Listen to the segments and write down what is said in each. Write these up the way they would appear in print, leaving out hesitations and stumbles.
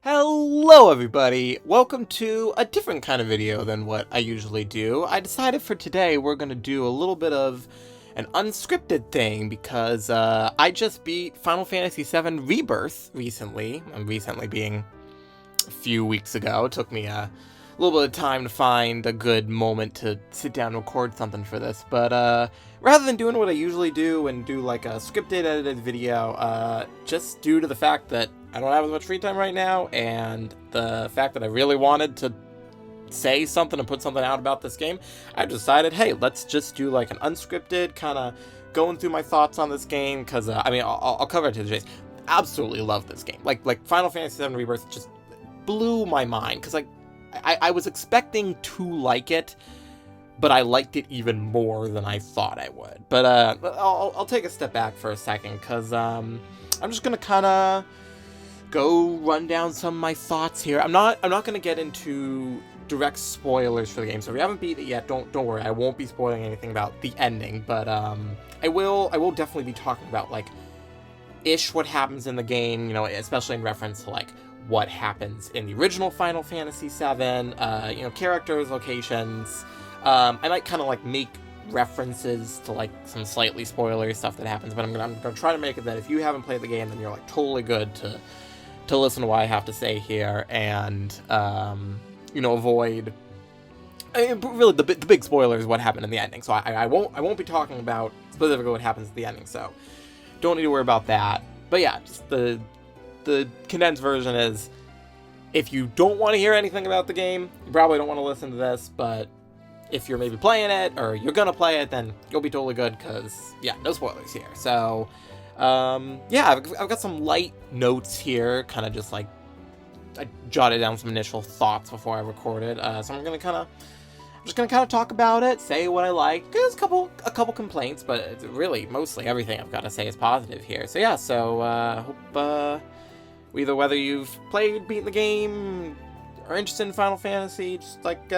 Hello everybody! Welcome to a different kind of video than what I usually do. I decided for today we're going to do a little bit of an unscripted thing because I just beat Final Fantasy VII Rebirth recently. And recently being a few weeks ago. It took me a little bit of time to find a good moment to sit down and record something for this. But rather than doing what I usually do and do like a scripted edited video, just due to the fact that I don't have as much free time right now, and the fact that I really wanted to say something and put something out about this game, I decided, hey, let's just do like an unscripted kind of going through my thoughts on this game, because, I'll cover it to the chase. Absolutely love this game. Like Final Fantasy VII Rebirth just blew my mind, because I was expecting to like it, but I liked it even more than I thought I would. But I'll take a step back for a second, because I'm just going to kind of go run down some of my thoughts here. I'm not going to get into direct spoilers for the game, so if you haven't beat it yet, don't worry. I won't be spoiling anything about the ending, but I will definitely be talking about like what happens in the game, you know, especially in reference to like what happens in the original Final Fantasy VII, characters, locations. I might kind of like make references to like some slightly spoilery stuff that happens, but I'm gonna try to make it that if you haven't played the game, then you're like totally good to listen to what I have to say here, and avoid. Really, the big spoiler is what happened in the ending. So I won't be talking about specifically what happens at the ending. So don't need to worry about that. But yeah, just the condensed version is, if you don't want to hear anything about the game, you probably don't want to listen to this. But if you're maybe playing it or you're gonna play it, then you'll be totally good, because yeah, no spoilers here. So I've got some light notes here, kind of just like I jotted down some initial thoughts before I recorded. So I'm just gonna kind of talk about it, say what I like. There's a couple complaints, but it's really mostly everything I've got to say is positive here. So yeah, hope either whether you've played, beaten the game, or interested in Final Fantasy, just like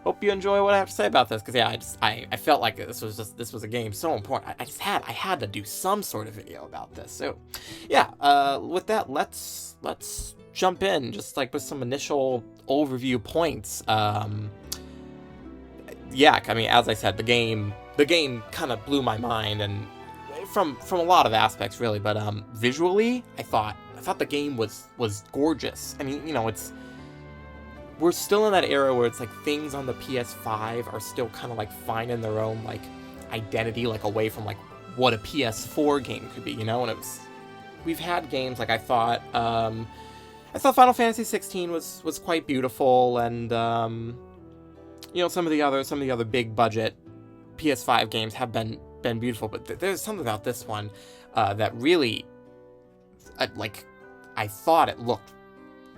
hope you enjoy what I have to say about this, because yeah, I felt like this was a game so important. I had to do some sort of video about this. So yeah, with that, let's jump in just like with some initial overview points. Yeah, I mean, as I said, the game kind of blew my mind, and from a lot of aspects really, but visually, I thought the game was gorgeous. I mean, we're still in that era where it's like things on the PS5 are still kind of like finding their own like identity, like away from like what a PS4 game could be, and we've had games like I thought Final Fantasy 16 was quite beautiful, and some of the other big budget PS5 games have been beautiful, but there's something about this one that really I thought it looked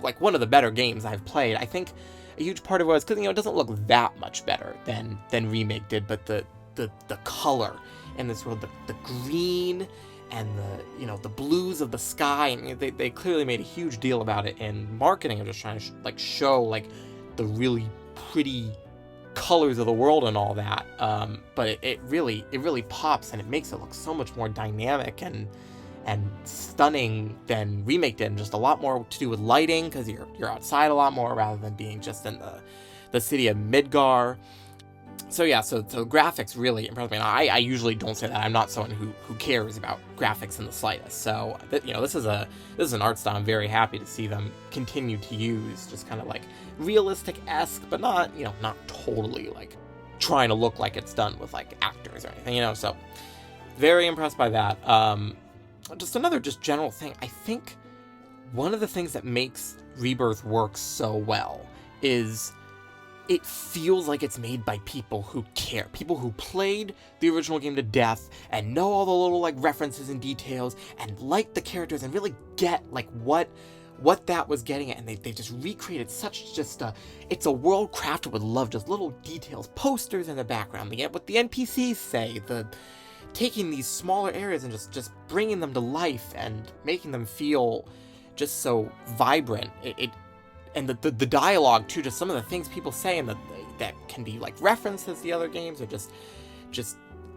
like one of the better games I've played. I think a huge part of it was because it doesn't look that much better than Remake did, but the color in this world, the green and the blues of the sky, and they clearly made a huge deal about it in marketing of just trying to show like the really pretty colors of the world and all that. But it really pops, and it makes it look so much more dynamic and stunning than Remake did, and just a lot more to do with lighting, because you're outside a lot more rather than being just in the city of Midgar. So yeah, so graphics really impressed me. And I usually don't say that. I'm not someone who cares about graphics in the slightest. So this is an art style I'm very happy to see them continue to use, just kind of like realistic-esque, but not totally like trying to look like it's done with like actors or anything, so very impressed by that. Just another general thing, I think one of the things that makes Rebirth work so well is it feels like it's made by people who care, people who played the original game to death and know all the little like references and details and like the characters and really get like what that was getting at, and they just recreated such it's a world crafted with love, just little details, posters in the background, what the NPCs say, taking these smaller areas and just bringing them to life and making them feel just so vibrant. And the dialogue too, just some of the things people say, and that can be like references to the other games, or just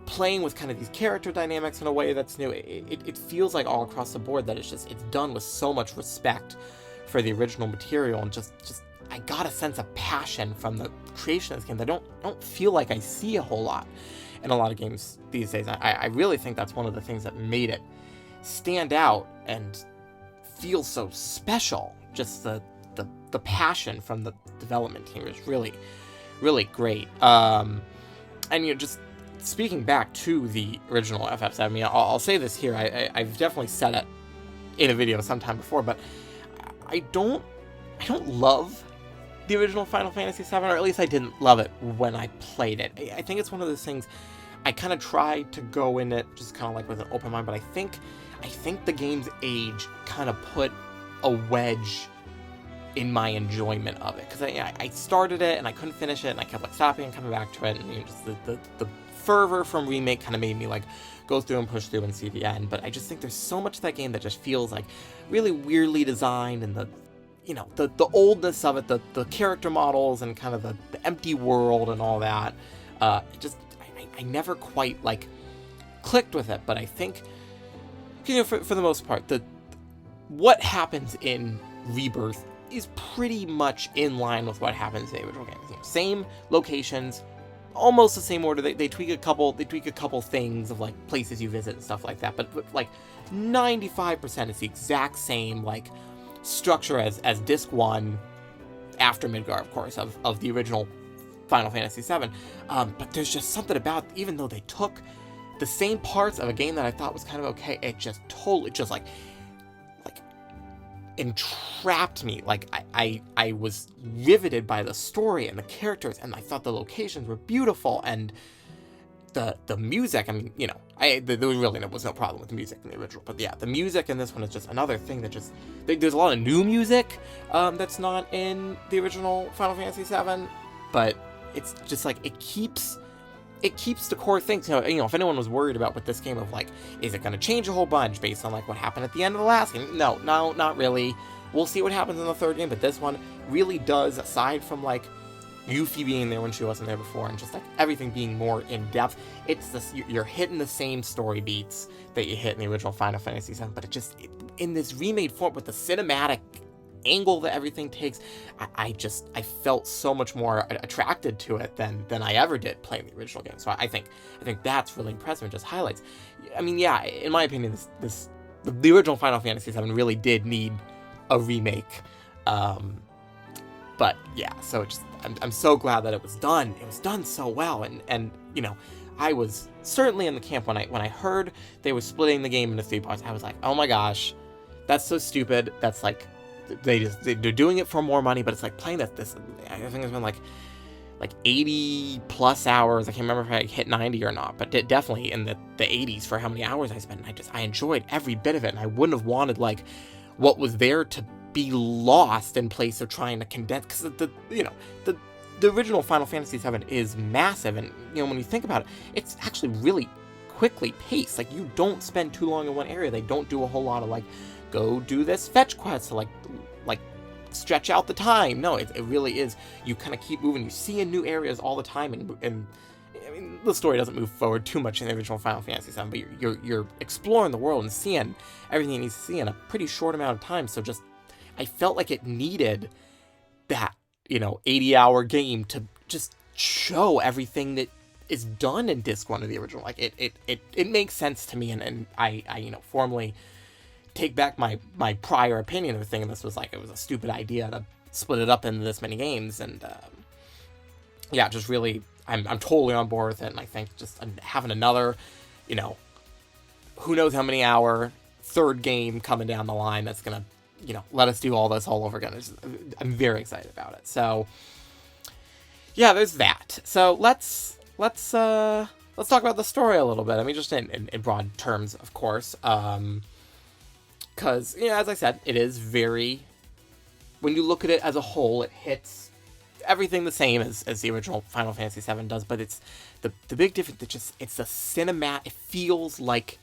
playing with kind of these character dynamics in a way that's new. It feels like all across the board that it's done with so much respect for the original material, and just I got a sense of passion from the creation of this game that I don't feel like I see a whole lot in a lot of games these days. I really think that's one of the things that made it stand out and feel so special. Just the passion from the development team was really, really great. And just speaking back to the original FF7, I mean, I'll say this here. I've definitely said it in a video sometime before, but I don't love the original Final Fantasy VII, or at least I didn't love it when I played it. I think it's one of those things, I kind of tried to go in it just kind of like with an open mind, but I think the game's age kind of put a wedge in my enjoyment of it, because I started it and I couldn't finish it, and I kept like stopping and coming back to it, and just the fervor from Remake kind of made me like go through and push through and see the end. But I just think there's so much of that game that just feels like really weirdly designed, and the oldness of it, the character models, and kind of the empty world and all that. I never quite like clicked with it, but I think, for the most part, what happens in Rebirth is pretty much in line with what happens in the original game. Same locations, almost the same order. They tweak a couple things of like places you visit and stuff like that, but like 95% is the exact same like structure as Disc 1 after Midgar, of course, of the original Final Fantasy VII. But there's just something about, even though they took the same parts of a game that I thought was kind of okay, it just totally just like entrapped me. Like I was riveted by the story and the characters, and I thought the locations were beautiful, and the music. I mean, there really was no problem with the music in the original, but yeah, the music in this one is just another thing that just, there's a lot of new music that's not in the original Final Fantasy VII, but it's just like it keeps the core things. If anyone was worried about with this game of like, is it going to change a whole bunch based on like what happened at the end of the last game? No, not really. We'll see what happens in the third game, but this one really does, aside from like Yuffie being there when she wasn't there before, and just like everything being more in depth, it's this, you're hitting the same story beats that you hit in the original Final Fantasy VII, but in this remade form with the cinematic angle that everything takes, I felt so much more attracted to it than I ever did playing the original game. So I think that's really impressive and just highlights. I mean, yeah, in my opinion, the original Final Fantasy VII really did need a remake. But yeah, so I'm so glad that it was done. It was done so well, and I was certainly in the camp when I heard they were splitting the game into 3 parts. I was like, oh my gosh, that's so stupid. That's like, they're doing it for more money, but it's like playing this. I think it's been like 80 plus hours. I can't remember if I hit 90 or not, but definitely in the 80s for how many hours I spent. I enjoyed every bit of it, and I wouldn't have wanted like what was there to be lost in place of trying to condense, because the original Final Fantasy VII is massive, and when you think about it, it's actually really quickly paced. Like, you don't spend too long in one area. They don't do a whole lot of like, go do this fetch quest to like stretch out the time. No, it really is, you kind of keep moving. You see in new areas all the time, and I mean, the story doesn't move forward too much in the original Final Fantasy VII, but you're exploring the world and seeing everything you need to see in a pretty short amount of time. So just, I felt like it needed that 80-hour game to just show everything that is done in Disc 1 of the original. Like, it makes sense to me, and I formally take back my prior opinion of the thing, and this was like, it was a stupid idea to split it up into this many games, and yeah, just really, I'm totally on board with it, and I think just having another, who knows how many hour third game coming down the line that's gonna, let us do all this all over again. I'm very excited about it. So yeah, there's that. So let's talk about the story a little bit. I mean, just in broad terms, of course. Because, as I said, it is very, when you look at it as a whole, it hits everything the same as the original Final Fantasy VII does, but it's the big difference that it's the cinematic. It feels like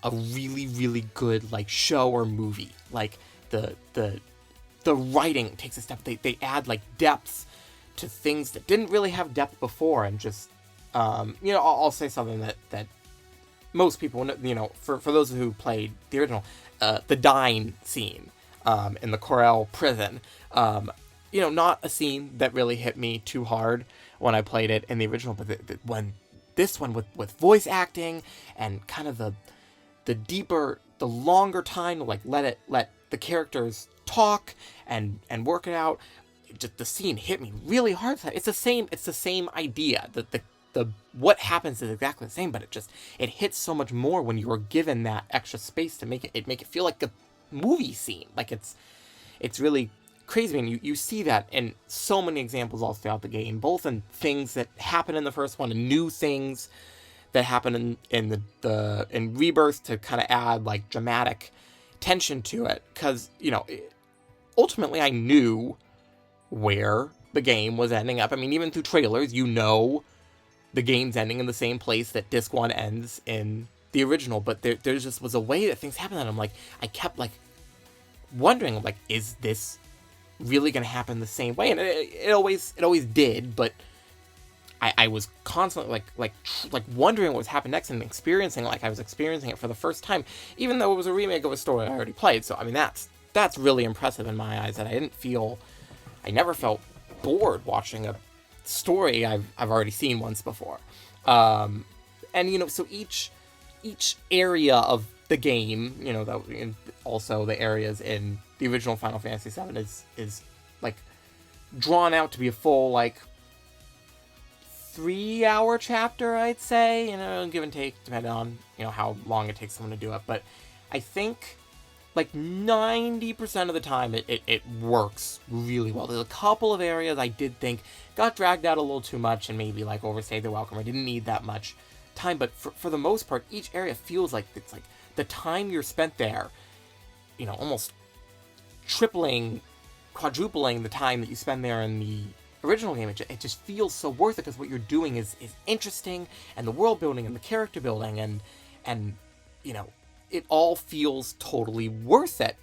a really, really good like show or movie. Like the writing takes a step. They add like depth to things that didn't really have depth before, and just I'll say something that most people, for those who played the original, the dine scene in the Corel prison. You know, not a scene that really hit me too hard when I played it in the original, but when this one with voice acting and kind of the deeper, the longer time to like let the characters talk and work it out. Just the scene hit me really hard. It's the same idea. The what happens is exactly the same, but it hits so much more when you are given that extra space to make it feel like a movie scene. Like it's really crazy, and you see that in so many examples all throughout the game, both in things that happen in the first one and new things that happen in Rebirth to kind of add like dramatic tension to it. Because, you know, ultimately I knew where the game was ending up. I mean, even through trailers, you know the game's ending in the same place that Disc 1 ends in the original, but there just was a way that things happened, and I'm like, I kept like wondering, like, is this really going to happen the same way? And it always did, but I was constantly like wondering what was happening next and experiencing like I was experiencing it for the first time, even though it was a remake of a story I already played. So I mean, that's really impressive in my eyes, that I never felt bored watching a story I've already seen once before. And you know, so each area of the game, you know, that also the areas in the original Final Fantasy VII is like drawn out to be a full like 3-hour chapter, I'd say, you know, give and take, depending on, you know, how long it takes someone to do it. But I think like 90% of the time it works really well. There's a couple of areas I did think got dragged out a little too much and maybe like overstayed their welcome. I didn't need that much time, but for the most part, each area feels like it's like the time you're spent there, you know, almost tripling, quadrupling the time that you spend there in the original game. It just feels so worth it, because what you're doing is interesting, and the world building and the character building and you know, it all feels totally worth it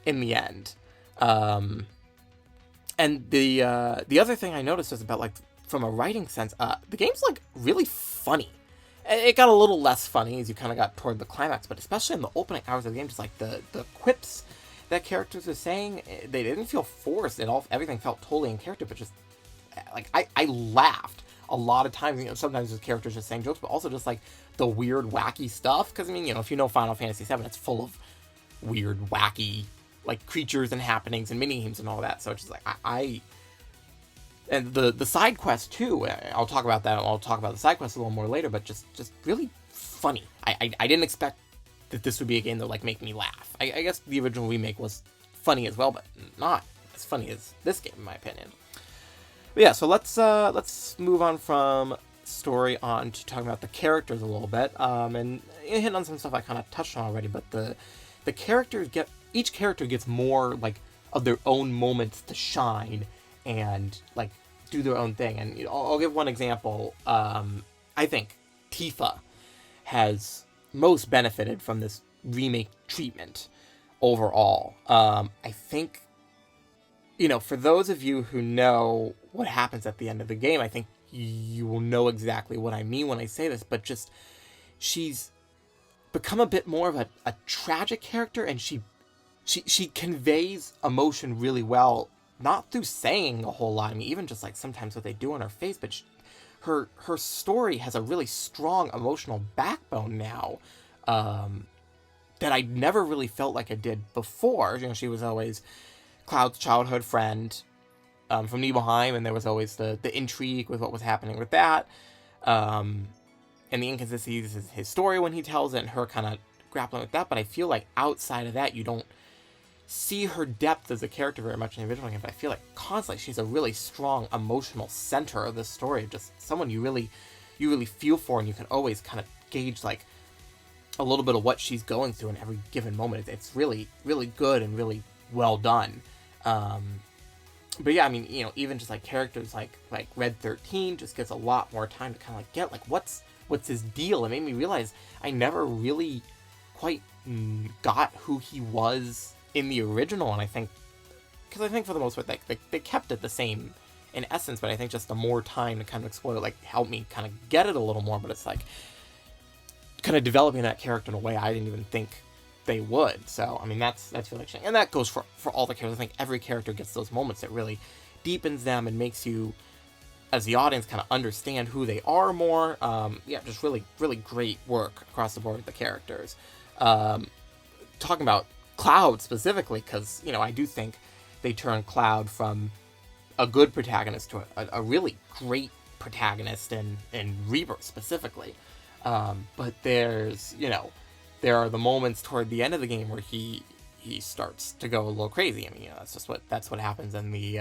in the end. And the other thing I noticed is about, like, from a writing sense, the game's like really funny. It got a little less funny as you kind of got toward the climax, but especially in the opening hours of the game, just like the quips that characters were saying, they didn't feel forced. Everything felt totally in character, but just like I laughed a lot of times. You know, sometimes with characters just saying jokes, but also just like the weird, wacky stuff. Because I mean, you know, if you know Final Fantasy VII, it's full of weird, wacky like creatures and happenings and minigames and all that. So it's just like and the side quest too. I'll talk about that. I'll talk about the side quest a little more later. But just really funny. I didn't expect that this would be a game that would like make me laugh. I guess the original remake was funny as well, but not as funny as this game, in my opinion. But yeah, so let's move on from story on to talking about the characters a little bit, and hitting on some stuff I kind of touched on already. But the characters each character gets more like of their own moments to shine and like do their own thing. And you know, I'll give one example. I think Tifa has most benefited from this remake treatment overall. I think, you know, for those of you who know what happens at the end of the game, I think you will know exactly what I mean when I say this, but just she's become a bit more of a tragic character, and she conveys emotion really well, not through saying a whole lot. I mean, even just like sometimes what they do on her face, but her story has a really strong emotional backbone now, that I never really felt like it did before. You know, she was always Cloud's childhood friend from Nibelheim, and there was always the intrigue with what was happening with that, and the inconsistencies in his story when he tells it, and her kind of grappling with that. But I feel like outside of that, you don't see her depth as a character very much in the original game, but I feel like constantly she's a really strong emotional center of the story, just someone you really feel for, and you can always kind of gauge like a little bit of what she's going through in every given moment. It's really, really good and really well done. But yeah, I mean, you know, even just like characters like Red 13 just gets a lot more time to kind of like get like what's his deal. It made me realize I never really quite got who he was in the original, and I think for the most part they kept it the same in essence, but I think just the more time to kind of explore it like helped me kind of get it a little more. But it's like kind of developing that character in a way I didn't even think they would. So I mean, that's really interesting, and that goes for all the characters. I think every character gets those moments that really deepens them and makes you, as the audience, kind of understand who they are more. Yeah, just really great work across the board with the characters. Talking about Cloud specifically, because, you know, I do think they turn Cloud from a good protagonist to a really great protagonist in Rebirth specifically. But there's, you know, there are the moments toward the end of the game where he starts to go a little crazy. I mean, you know, that's what happens in the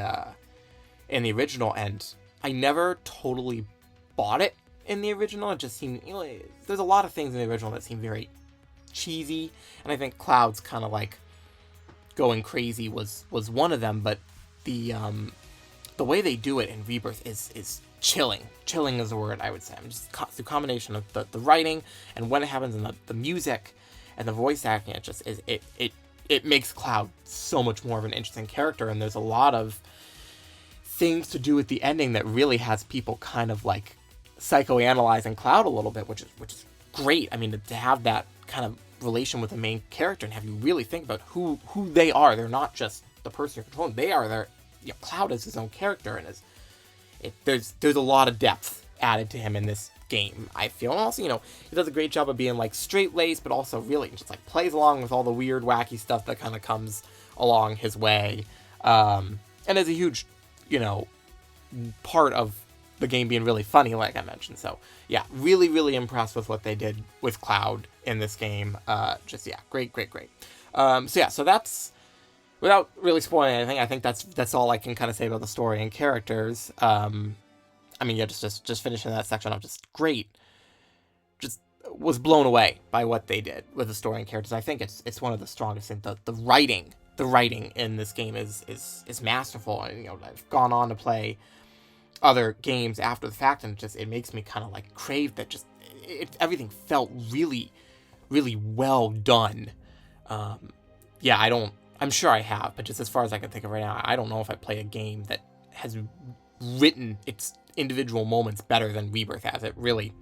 original, and I never totally bought it in the original. It just seemed, you know, there's a lot of things in the original that seem very cheesy, and I think Cloud's kind of like going crazy was one of them. But the way they do it in Rebirth is chilling. Chilling is the word I would say. I'm just the combination of the writing and when it happens, and the music and the voice acting. It just is it makes Cloud so much more of an interesting character, and there's a lot of things to do with the ending that really has people kind of like psychoanalyzing Cloud a little bit, which is great. I mean, to have that kind of relation with the main character and have you really think about who they are. They're not just the person you're controlling. They are their, you know, Cloud is his own character, and there's a lot of depth added to him in this game, I feel. And also, you know, he does a great job of being like straight-laced, but also really just like plays along with all the weird, wacky stuff that kind of comes along his way. And as a huge, you know, part of the game being really funny, like I mentioned. So yeah, really impressed with what they did with Cloud in this game. Just yeah, great. So yeah, so that's, without really spoiling anything, I think that's all I can kind of say about the story and characters. I mean, yeah, just finishing that section up, just great. Just was blown away by what they did with the story and characters. I think it's one of the strongest things. The writing in this game is masterful. And, you know, I've gone on to play other games after the fact, and it makes me kind of like crave that. Just everything felt really well done. Yeah, I'm sure I have, but just as far as I can think of right now, I don't know if I play a game that has written its individual moments better than Rebirth has. It really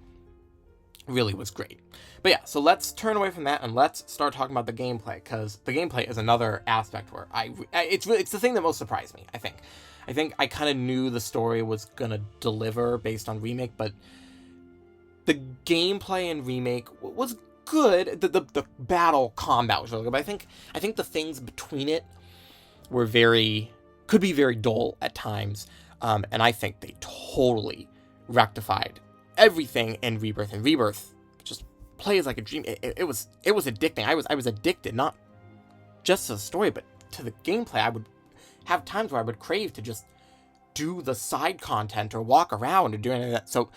was great. But yeah, so let's turn away from that and let's start talking about the gameplay, because the gameplay is another aspect where it's the thing that most surprised me. I think I kind of knew the story was gonna deliver based on Remake, but the gameplay in Remake was good. The battle combat was really good, but I think the things between it were could be very dull at times, and I think they totally rectified everything in Rebirth. And Rebirth just plays like a dream. It was addicting. I was addicted, not just to the story, but to the gameplay. I would have times where I would crave to just do the side content or walk around or do any of that. So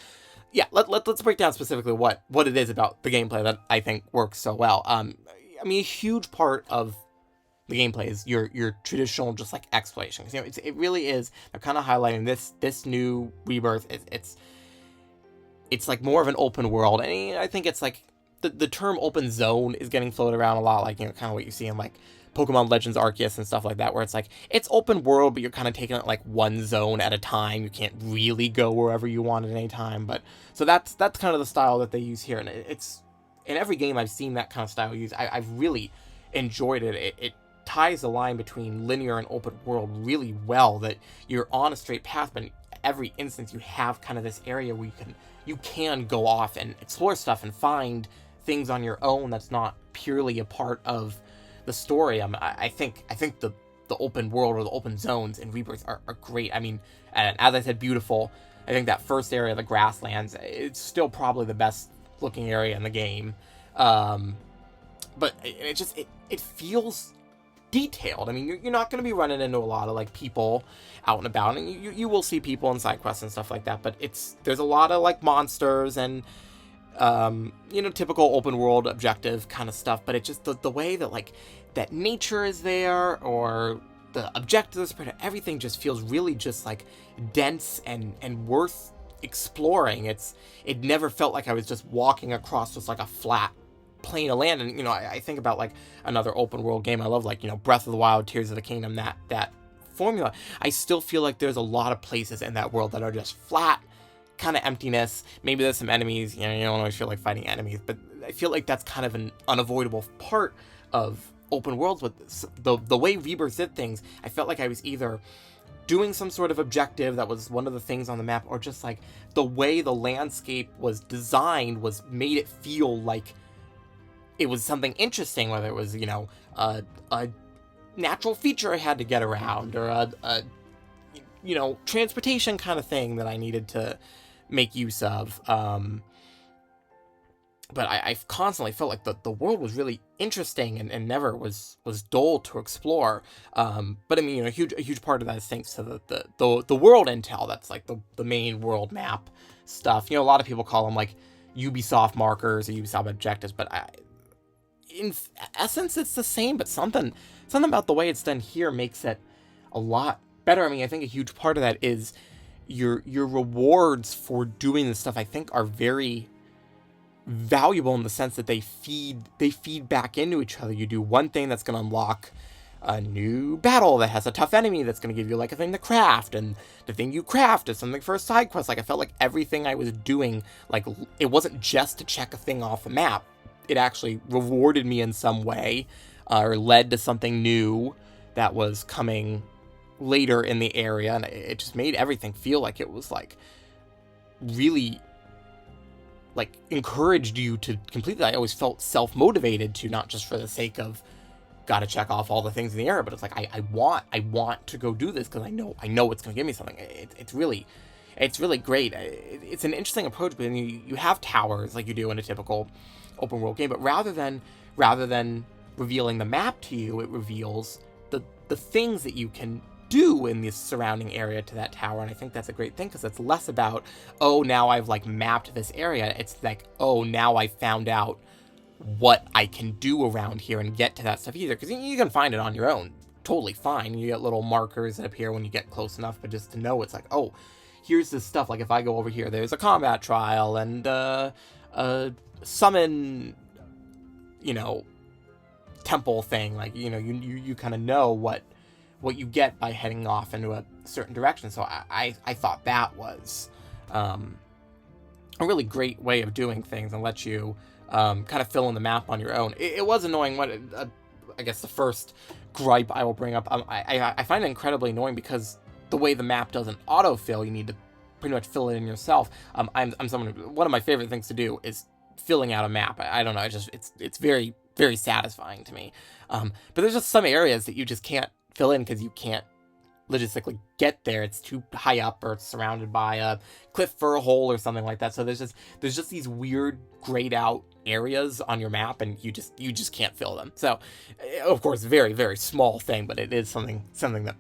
yeah, let's break down specifically what it is about the gameplay that I think works so well. I mean, a huge part of the gameplay is your traditional just like exploration. You know, it really is. They're kind of highlighting this new Rebirth. It's like more of an open world, and I think it's like the term open zone is getting floated around a lot, like, you know, kind of what you see in like Pokemon Legends Arceus and stuff like that, where it's like it's open world, but you're kind of taking it like one zone at a time. You can't really go wherever you want at any time. But so that's kind of the style that they use here, and it's in every game I've seen that kind of style used. I've really enjoyed it. It ties the line between linear and open world really well, that you're on a straight path, but in every instance you have kind of this area where you can go off and explore stuff and find things on your own that's not purely a part of the story. I think the open world or the open zones in Rebirth are great. I mean, and as I said, beautiful. I think that first area, the grasslands, it's still probably the best looking area in the game. But it feels detailed. I mean, you're not going to be running into a lot of like people out and about, and you will see people in side quests and stuff like that, but there's a lot of like monsters and you know, typical open world objective kind of stuff, but it's just the way that like that nature is there, or the objectives, everything just feels really just like dense and worth exploring. It never felt like I was just walking across just like a flat plane of land. And, you know, I think about like another open world game I love, like, you know, Breath of the Wild, Tears of the Kingdom, that formula. I still feel like there's a lot of places in that world that are just flat, kind of emptiness. Maybe there's some enemies, you know, you don't always feel like fighting enemies, but I feel like that's kind of an unavoidable part of open worlds with this. The way Rebirth did things, I felt like I was either doing some sort of objective that was one of the things on the map, or just like the way the landscape was designed made it feel like it was something interesting, whether it was, you know, a natural feature I had to get around, or a you know, transportation kind of thing that I needed to make use of. But I constantly felt like the world was really interesting and never was dull to explore. But I mean, you know, a huge part of that is thanks to the world intel. That's like the main world map stuff. You know, a lot of people call them like Ubisoft markers or Ubisoft objectives, but in essence, it's the same. But something about the way it's done here makes it a lot better. I mean, I think a huge part of that is your rewards for doing this stuff, I think, are very valuable in the sense that they feed back into each other. You do one thing that's going to unlock a new battle that has a tough enemy that's going to give you like a thing to craft, and the thing you craft is something for a side quest. Like, I felt like everything I was doing, like, it wasn't just to check a thing off a map. It actually rewarded me in some way, or led to something new that was coming later in the area, and it just made everything feel like it was like really like encouraged you to complete that. I always felt self-motivated to, not just for the sake of gotta check off all the things in the area, but it's like I want to go do this because I know it's gonna give me something. It's really great. It's an interesting approach, but you have towers like you do in a typical open world game, but rather than revealing the map to you, it reveals the things that you can do in the surrounding area to that tower. And I think that's a great thing, because it's less about, oh, now I've like mapped this area. It's like, oh, now I found out what I can do around here and get to that stuff either, because you can find it on your own totally fine. You get little markers that appear when you get close enough, but just to know it's like, oh, here's this stuff. Like if I go over here, there's a combat trial and a summon, you know, temple thing. Like, you know, you kind of know what you get by heading off into a certain direction. So I thought that was a really great way of doing things and let you kind of fill in the map on your own. It was annoying. I guess the first gripe I will bring up, I find it incredibly annoying because the way the map doesn't autofill, you need to pretty much fill it in yourself. I'm someone who, one of my favorite things to do is filling out a map. I don't know, it's very, very satisfying to me. But there's just some areas that you just can't fill in because you can't logistically get there. It's too high up, or it's surrounded by a cliff or a hole or something like that. So there's just these weird grayed out areas on your map, and you just can't fill them. So of course, very, very small thing, but it is something that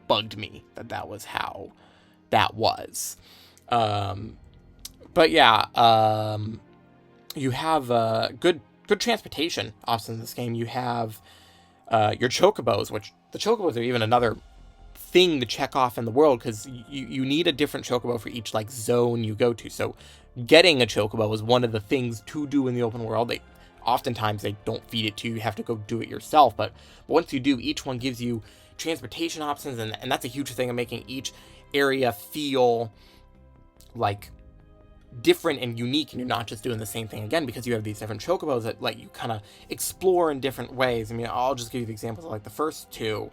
bugged me that was how that was. But yeah, you have good transportation options in this game. You have your chocobos, which the chocobos are even another thing to check off in the world, because you need a different chocobo for each like zone you go to. So getting a chocobo is one of the things to do in the open world. Oftentimes they don't feed it to you. You have to go do it yourself, but once you do, each one gives you transportation options, and that's a huge thing of making each area feel like different and unique, and you're not just doing the same thing again, because you have these different chocobos that let you kind of explore in different ways. I mean, I'll just give you the examples of like the first two.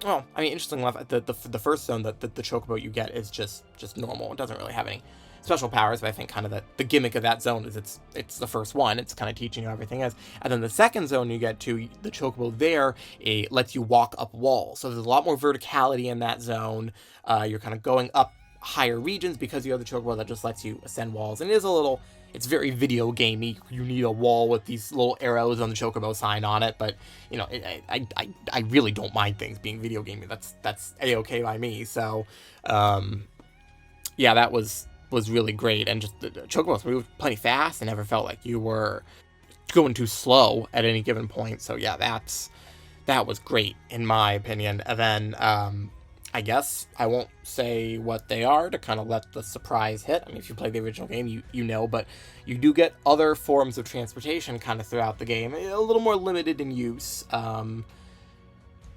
Well, I mean, interestingly enough, the first zone that the chocobo you get is just normal. It doesn't really have any special powers, but I think kind of the gimmick of that zone is it's the first one. It's kind of teaching you everything else. And then the second zone you get to, the chocobo there, it lets you walk up walls. So there's a lot more verticality in that zone. You're kind of going up higher regions because you have the chocobo that just lets you ascend walls. And it's very video gamey. You need a wall with these little arrows on the chocobo sign on it, but you know, I really don't mind things being video gamey. That's a-okay by me. So yeah, that was really great, and just the chocobos moved plenty fast and never felt like you were going too slow at any given point. So yeah, that was great in my opinion. And then I guess I won't say what they are to kind of let the surprise hit. I mean, if you play the original game, you know, but you do get other forms of transportation kind of throughout the game, a little more limited in use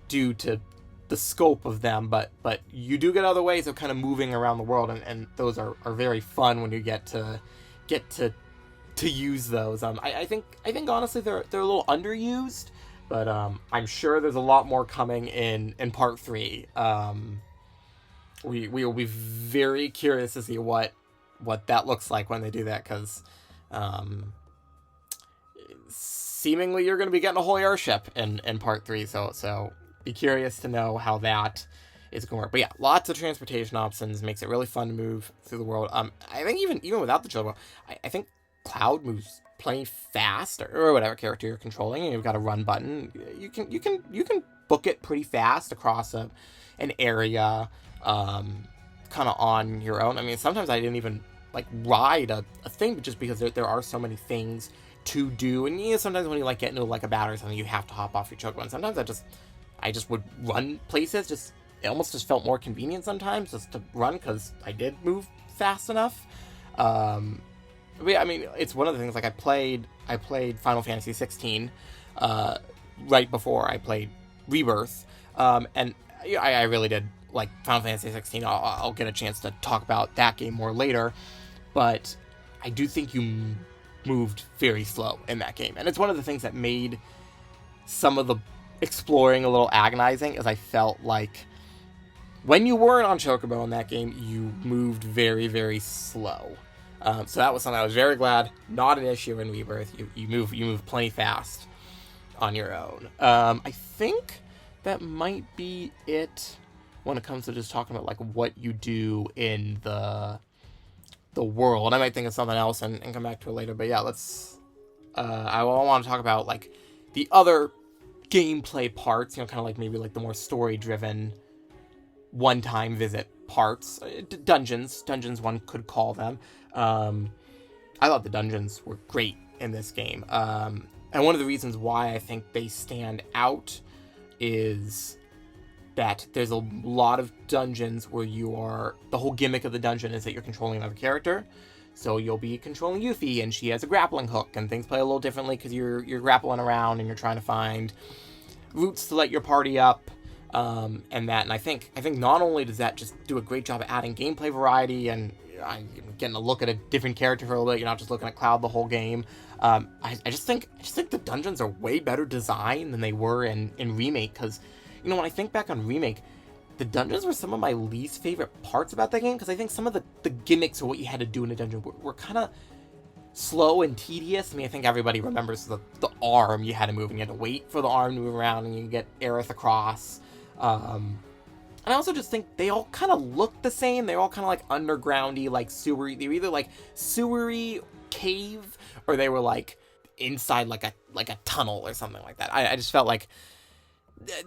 due to the scope of them, but you do get other ways of kind of moving around the world, and those are very fun when you get to to use those. I think honestly they're a little underused, but I'm sure there's a lot more coming in part 3. We will be very curious to see what that looks like when they do that, because seemingly you're going to be getting a whole airship in part 3, so be curious to know how that is going to work. But yeah, lots of transportation options, makes it really fun to move through the world. I think even without the chocobo, I think Cloud moves plenty fast, or whatever character you're controlling, and you've got a run button. You can book it pretty fast across an area, kind of on your own. I mean, sometimes I didn't even like ride a thing, but just because there are so many things to do, and sometimes when you like get into like a battle or something, you have to hop off your chocobo. And sometimes I just would run places. It almost just felt more convenient sometimes just to run, because I did move fast enough. But yeah, I mean, it's one of the things, like I played Final Fantasy 16 right before I played Rebirth, and I really did like Final Fantasy 16. I'll get a chance to talk about that game more later, but I do think you moved very slow in that game, and it's one of the things that made some of the exploring a little agonizing, as I felt like when you weren't on Chocobo in that game, you moved very, very slow. So that was something I was very glad, not an issue in Rebirth. You move plenty fast on your own. I think that might be it when it comes to just talking about like what you do in the world. I might think of something else and come back to it later. But yeah, let's. I want to talk about like the other gameplay parts. Kind of like maybe like the more story-driven, one-time visit parts, dungeons one could call them. I thought the dungeons were great in this game, and one of the reasons why I think they stand out is that there's a lot of dungeons where the whole gimmick of the dungeon is that you're controlling another character. So you'll be controlling Yuffie, and she has a grappling hook, and things play a little differently because you're grappling around and you're trying to find routes to let your party up. And I think not only does that just do a great job at adding gameplay variety and getting a look at a different character for a little bit, you're not just looking at Cloud the whole game. I just think the dungeons are way better designed than they were in Remake, because when I think back on Remake, the dungeons were some of my least favorite parts about that game, because I think some of the gimmicks of what you had to do in a dungeon were kind of slow and tedious. I mean, I think everybody remembers the arm you had to move, and you had to wait for the arm to move around, and you get Aerith across. And I also just think they all kind of look the same. They're all kind of like undergroundy, like sewery. They were either like sewery cave, or they were like inside like a tunnel or something like that. I just felt like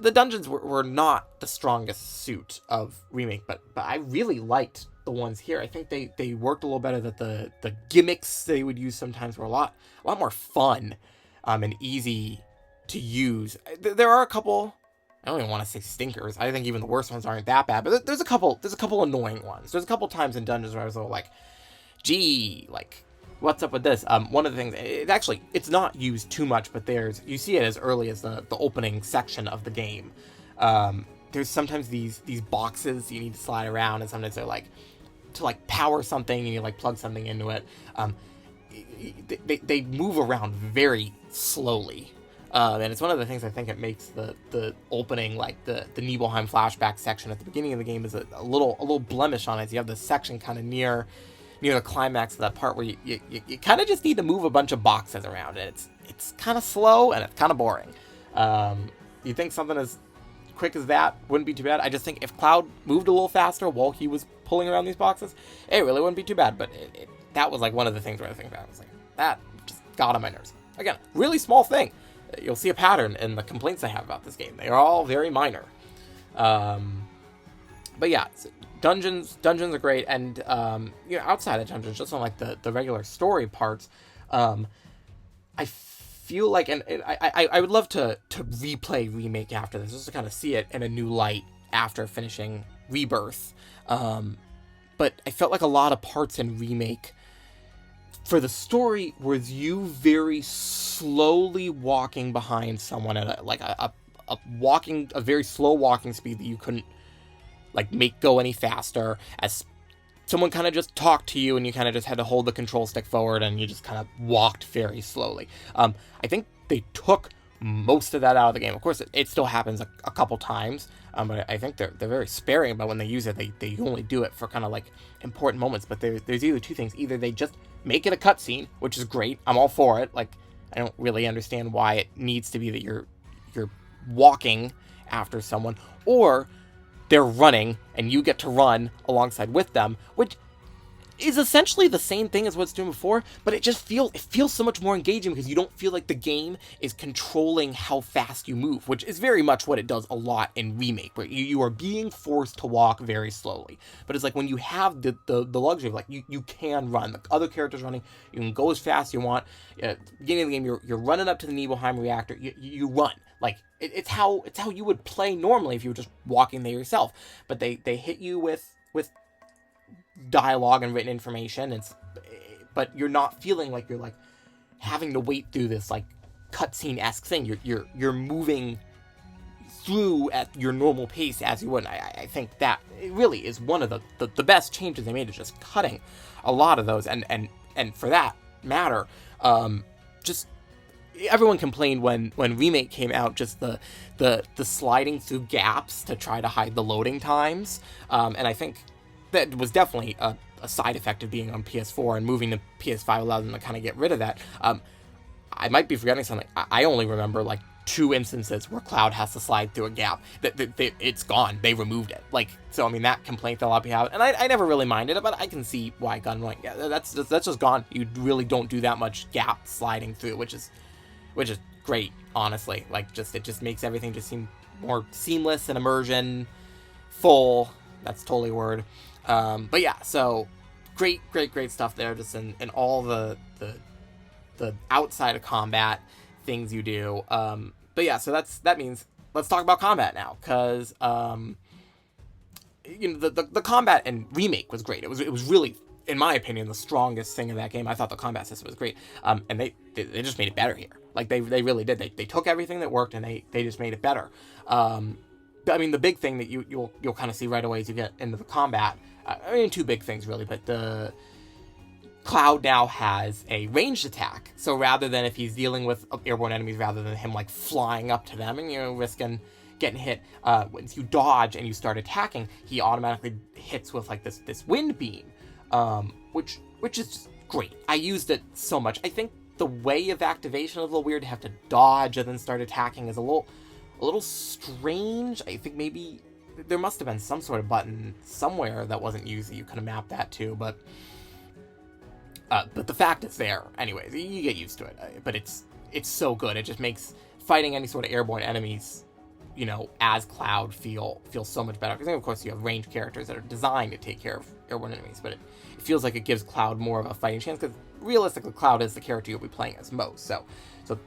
the dungeons were not the strongest suit of Remake, but I really liked the ones here. I think they worked a little better. That the gimmicks they would use sometimes were a lot more fun, and easy to use. There are a couple. I don't even want to say stinkers. I think even the worst ones aren't that bad, but there's a couple annoying ones. There's a couple times in dungeons where I was a little like, gee, like, what's up with this? One of the things, it's not used too much, but you see it as early as the opening section of the game. There's sometimes these boxes you need to slide around, and sometimes they're like, to like power something, and you like plug something into it. They move around very slowly. And it's one of the things I think it makes the opening, like the Nibelheim flashback section at the beginning of the game, is a little blemish on it. You have this section kind of near the climax of that part where you kind of just need to move a bunch of boxes around it. It's kind of slow and it's kind of boring. You think something as quick as that wouldn't be too bad? I just think if Cloud moved a little faster while he was pulling around these boxes, it really wouldn't be too bad. But that was like one of the things where I think that was like, that just got on my nerves. Again, really small thing. You'll see a pattern in the complaints I have about this game. They are all very minor. But yeah, dungeons are great, and outside of dungeons, just on like the regular story parts, I feel like, and I would love to replay Remake after this, just to kind of see it in a new light after finishing Rebirth. But I felt like a lot of parts in Remake, for the story, was you very slowly walking behind someone at a very slow walking speed that you couldn't like make go any faster, as someone kind of just talked to you and you kind of just had to hold the control stick forward and you just kind of walked very slowly. I think they took most of that out of the game. Of course, it still happens a couple times, but I think they're very sparing about when they use it. They only do it for kind of like important moments. But there's either two things: either they just make it a cutscene, which is great. I'm all for it. Like, I don't really understand why it needs to be that you're walking after someone, or they're running and you get to run alongside with them, which is essentially the same thing as what's doing before, but it feels so much more engaging because you don't feel like the game is controlling how fast you move, which is very much what it does a lot in Remake, where you are being forced to walk very slowly. But it's like when you have the luxury of like you can run, the other character's running, you can go as fast as you want. At the beginning of the game, you're running up to the Nibelheim reactor, you run. Like, it's how you would play normally if you were just walking there yourself. But they hit you with dialogue and written information, but you're not feeling like you're like having to wait through this like cutscene-esque thing. You're moving through at your normal pace as you would. I think that it really is one of the best changes they made, is just cutting a lot of those, and for that matter, just everyone complained when Remake came out, just the sliding through gaps to try to hide the loading times, and I think that was definitely a side effect of being on PS4, and moving to PS5 allowed them to kind of get rid of that. I might be forgetting something. I only remember like 2 instances where Cloud has to slide through a gap. It's gone. They removed it. Like, so I mean, that complaint that a lot of people have, and I never really minded it, but I can see why Gun went, yeah, that's just gone. You really don't do that much gap sliding through, which is great, honestly. Like, it just makes everything just seem more seamless and immersion full. That's totally a word. But yeah, so great stuff there, just in all the outside of combat things you do. But yeah, so that means let's talk about combat now, because the combat in Remake was great. It was really, in my opinion, the strongest thing in that game. I thought the combat system was great, and they just made it better here. Like, they really did. They took everything that worked and they just made it better. I mean, the big thing that you'll kind of see right away as you get into the combat, I mean, 2 big things really, but the Cloud now has a ranged attack. So rather than, if he's dealing with airborne enemies, rather than him like flying up to them and risking getting hit, once you dodge and you start attacking, he automatically hits with like this wind beam, which is just great. I used it so much. I think the way of activation is a little weird. To have to dodge and then start attacking is a little strange. I think maybe there must have been some sort of button somewhere that wasn't used that you could have mapped that to, but the fact it's there anyways. You get used to it, but it's so good. It just makes fighting any sort of airborne enemies, as Cloud, feel so much better, because of course you have ranged characters that are designed to take care of airborne enemies, but it feels like it gives Cloud more of a fighting chance, because realistically Cloud is the character you'll be playing as most. So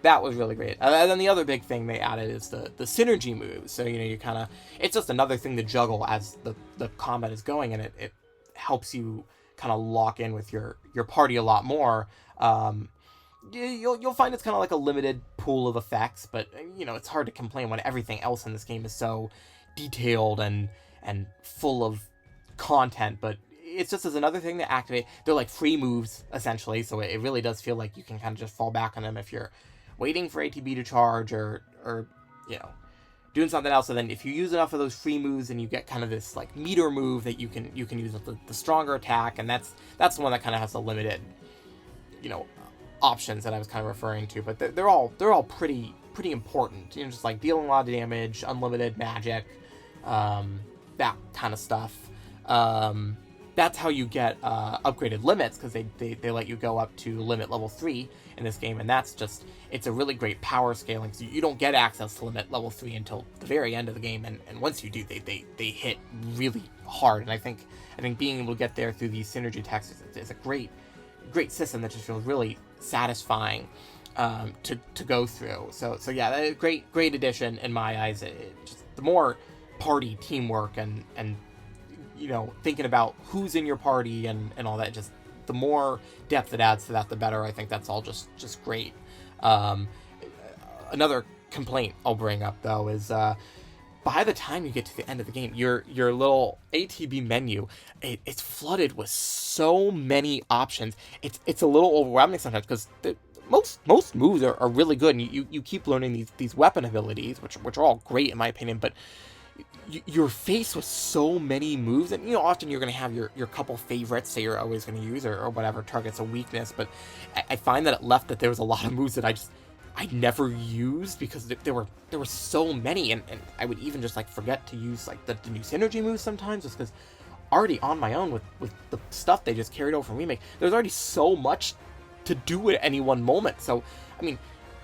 that was really great. And then the other big thing they added is the synergy moves. So, you kind of, it's just another thing to juggle as the combat is going, and it helps you kind of lock in with your party a lot more. You'll find it's kind of like a limited pool of effects, but, it's hard to complain when everything else in this game is so detailed and full of content, but it's just as another thing to activate. They're like free moves, essentially, so it really does feel like you can kind of just fall back on them if you're waiting for ATB to charge or doing something else. And then if you use enough of those free moves, and you get kind of this like meter move that you can use the stronger attack, and that's the one that kind of has the limited options that I was kind of referring to. But they're all pretty important, just like dealing a lot of damage, unlimited magic, that kind of stuff. That's how you get upgraded limits, because they let you go up to limit level 3 in this game, and it's a really great power scaling, so you don't get access to limit level 3 until the very end of the game, and once you do, they hit really hard. And I think being able to get there through these synergy attacks is a great system that just feels really satisfying to go through. So yeah, great addition in my eyes. Just the more party teamwork and thinking about who's in your party and all that, just the more depth it adds to that, the better. I think that's all just great. Another complaint I'll bring up, though, is by the time you get to the end of the game, your little ATB menu, it's flooded with so many options. It's a little overwhelming sometimes, because most moves are really good, and you keep learning these weapon abilities, which are all great in my opinion, but you're faced with so many moves, and often you're going to have your couple favorites that you're always going to use, or whatever targets a weakness, but I find that there was a lot of moves that I never used, because there were so many, and I would even just like forget to use like the new synergy moves sometimes, just because already on my own with the stuff they just carried over from Remake, there's already so much to do at any one moment. So I mean,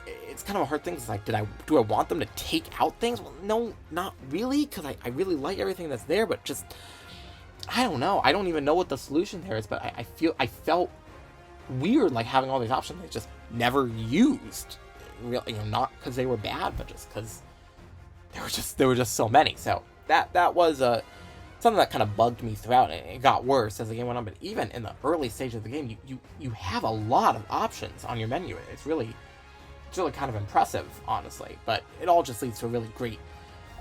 it's kind of a hard thing. It's like, do I want them to take out things? Well, no, not really, because I really like everything that's there, but just, I don't know. I don't even know what the solution there is, but I felt weird like having all these options I just never used. Really, not because they were bad, but just because there were just so many. So that was something that kind of bugged me throughout, and it got worse as the game went on. But even in the early stage of the game, you have a lot of options on your menu. It's really kind of impressive, honestly. But it all just leads to a really great